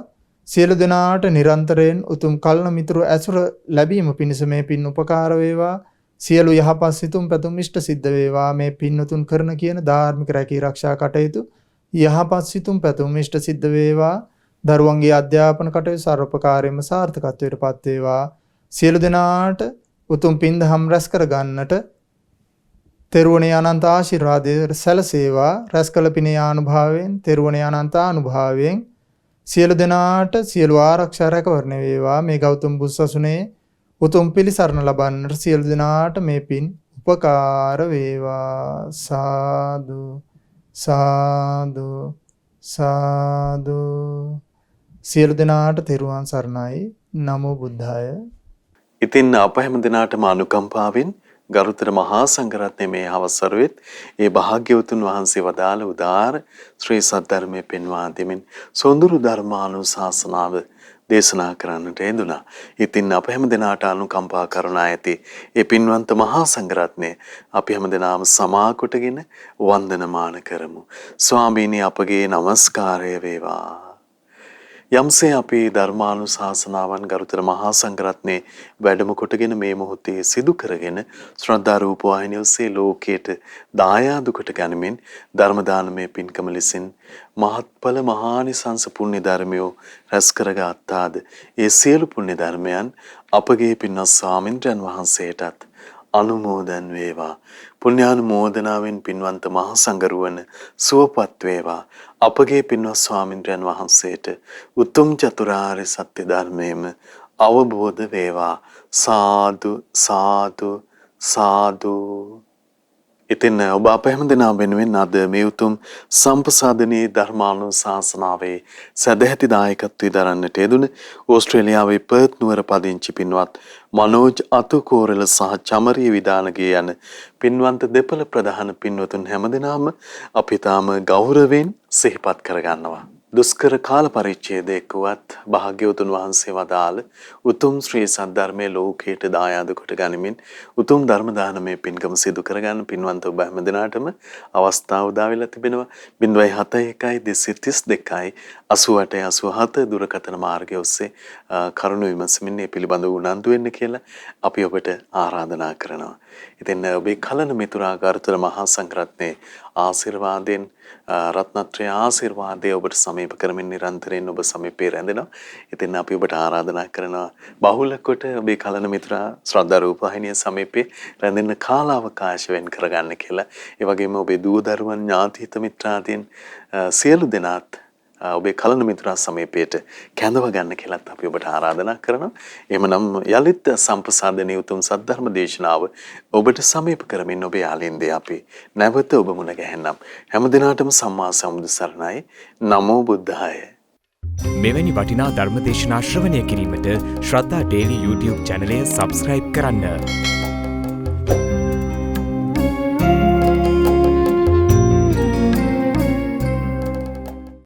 සියලු දෙනාට නිරන්තරයෙන් උතුම් කල්න මිතුරු ඇසුර ලැබීම පිණිස මේ පින් උපකාර වේවා. සියලු යහපත් සිතුම් පැතුම් ඉෂ්ට සිද්ධ වේවා. මේ පින්වතුන් කරන කියන ධාර්මික රැකී ආරක්ෂා කටයුතු යහපත් සිතුම් පැතුම් ඉෂ්ට සිද්ධ වේවා. දරුවන්ගේ අධ්‍යාපන කටයුතු සර්වපකාරයෙන්ම සාර්ථකත්වයට පත් වේවා. සියලු දෙනාට උතුම් පින් දහම් රැස් කර ගන්නට තෙරුවනේ අනන්ත ආශිර්වාදයේ සැලසේවා. රැස් කළ පිනේ ආනුභාවයෙන් තෙරුවනේ අනන්ත ආනුභාවයෙන් සියලු දෙනාට සියලු ආරක්ෂා රැකවරණය වේවා. මේ ගෞතම බුදුසසුනේ උතුම් පිළිසරණ ලබන්නට සියලු දෙනාට මේ පින් උපකාර වේවා. සාදු සාදු සාදු. සියලු දෙනාට තෙරුවන් සරණයි. නමෝ බුද්ධාය. ඉතින් අප හැම දිනාටම අනුකම්පාවෙන් ගරුතර මහා සංඝරත්නයේ මේ අවසරුවෙත් ඒ භාග්‍යවතුන් වහන්සේ වදාළ උදාර ශ්‍රී සද්ධර්මයේ පෙන්වා දෙමින් සොඳුරු ධර්මානුශාසනාව දේශනා කරන්නට යෙදුණා. ඉතින් අප හැම දිනාට අනුකම්පා කරුණා ඇති ඒ පින්වන්ත මහා සංඝරත්නය අපි හැම දිනාම සමා කොටගෙන වන්දනමාන කරමු. ස්වාමීනි අපගේ নমස්කාරය වේවා. යම්සේ අපි ධර්මානුශාසනාවන් ගරුතර මහා සංඝරත්නයේ වැඩම කොටගෙන මේ මොහොතේ සිදු කරගෙන ශ්‍රද්ධා රූප වාහිනිය ඔස්සේ ලෝකයට දායාද කොට ගනිමින් ධර්ම දානමය පින්කම ලෙසින් මහත්ඵල මහානිසංස පුණ්‍ය ධර්මයෝ රැස් කරගත්තාද ඒ සියලු පුණ්‍ය ධර්මයන් අපගේ පින්වත් ස්වාමින්ද්‍රයන් වහන්සේටත් අනුමෝදන් වේවා. පුණ්‍යානුමෝදනාවෙන් පින්වන්ත මහා සංඝරුවන සුවපත් වේවා. අපගේ පින්වත් ස්වාමින්ද්‍රයන් වහන්සේට උතුම් චතුරාර්ය සත්‍ය ධර්මයේම අවබෝධ වේවා. සාදු සාදු සාදු. ඉතින් ඔබ අප හැම දෙනා වෙනුවෙන් අද මේ උතුම් සම්පසාදනීය ධර්මානුශාසනාවේ සදැහැති දායකත්වයේ දරන්නට යෙදුන ඕස්ට්‍රේලියාවේ පර්ත් නුවර පදිංචි පින්වත් මනෝජ් අතුකෝරළ සහ චමරිය විදානගේ යන පින්වන්ත දෙපළ ප්‍රධාන පින්වතුන් හැම දෙනාම අපි තාම ගෞරවයෙන් සිහිපත් කරගන්නවා. දුෂ්කර කාල පරිච්ඡේදයක වත් භාග්‍යවතුන් වහන්සේ වදාළ උතුම් ශ්‍රී සද්ධර්මයේ ලෝකයට දායාද කොට ගනිමින් උතුම් ධර්ම දානමය පින්කම සිදු කරගන්න පින්වන්ත ඔබ හැම දිනාටම අවස්ථාව උදා වෙලා තිබෙනවා. 071 232 88 87 දුරකථන මාර්ගය ඔස්සේ කරුණු විමසමින් මේ පිළිබඳව උනන්දු වෙන්න කියලා අපි ඔබට ආරාධනා කරනවා. ඉතින් ඔබේ කලන මිතුරා ගරුතර මහා සංඝරත්නයේ ආශිර්වාදයෙන් රත්නත්‍රය ආශිර්වාදය ඔබට සමීප කරමින් නිරන්තරයෙන් ඔබ සමීපේ රැඳෙනවා. ඉතින් අපි ඔබට ආරාධනා කරනවා බහුල කොට ඔබේ කලන මිතුරා ශ්‍රද්ධා රූපවාහිනිය සමීපේ රැඳෙන්න කාලාවකාශ වෙන් කරගන්න කියලා. ඒ වගේම ඔබේ දූ දරුවන් ඥාති හිත මිත්‍රාදීන් සියලු දෙනාත් ඔබේ කලන මිතුරා සමීපයට කැඳව ගන්න කියලාත් අපි ඔබට ආරාධනා කරනවා. එහෙමනම් යලිත් සම්ප්‍රසාදනීය උතුම් සද්ධර්ම දේශනාව ඔබට සමීප කරමින් ඔබේ යාලින්දේ අපි නැවත ඔබ මුණ ගැහෙන්නම්. හැම දිනාටම සම්මා සම්බුදු සරණයි. නමෝ බුද්ධාය. මෙවැනි වටිනා ධර්ම දේශනා ශ්‍රවණය කිරීමට ශ්‍රද්ධා ඩේලි YouTube චැනලය සබ්ස්ක්‍රයිබ් කරන්න.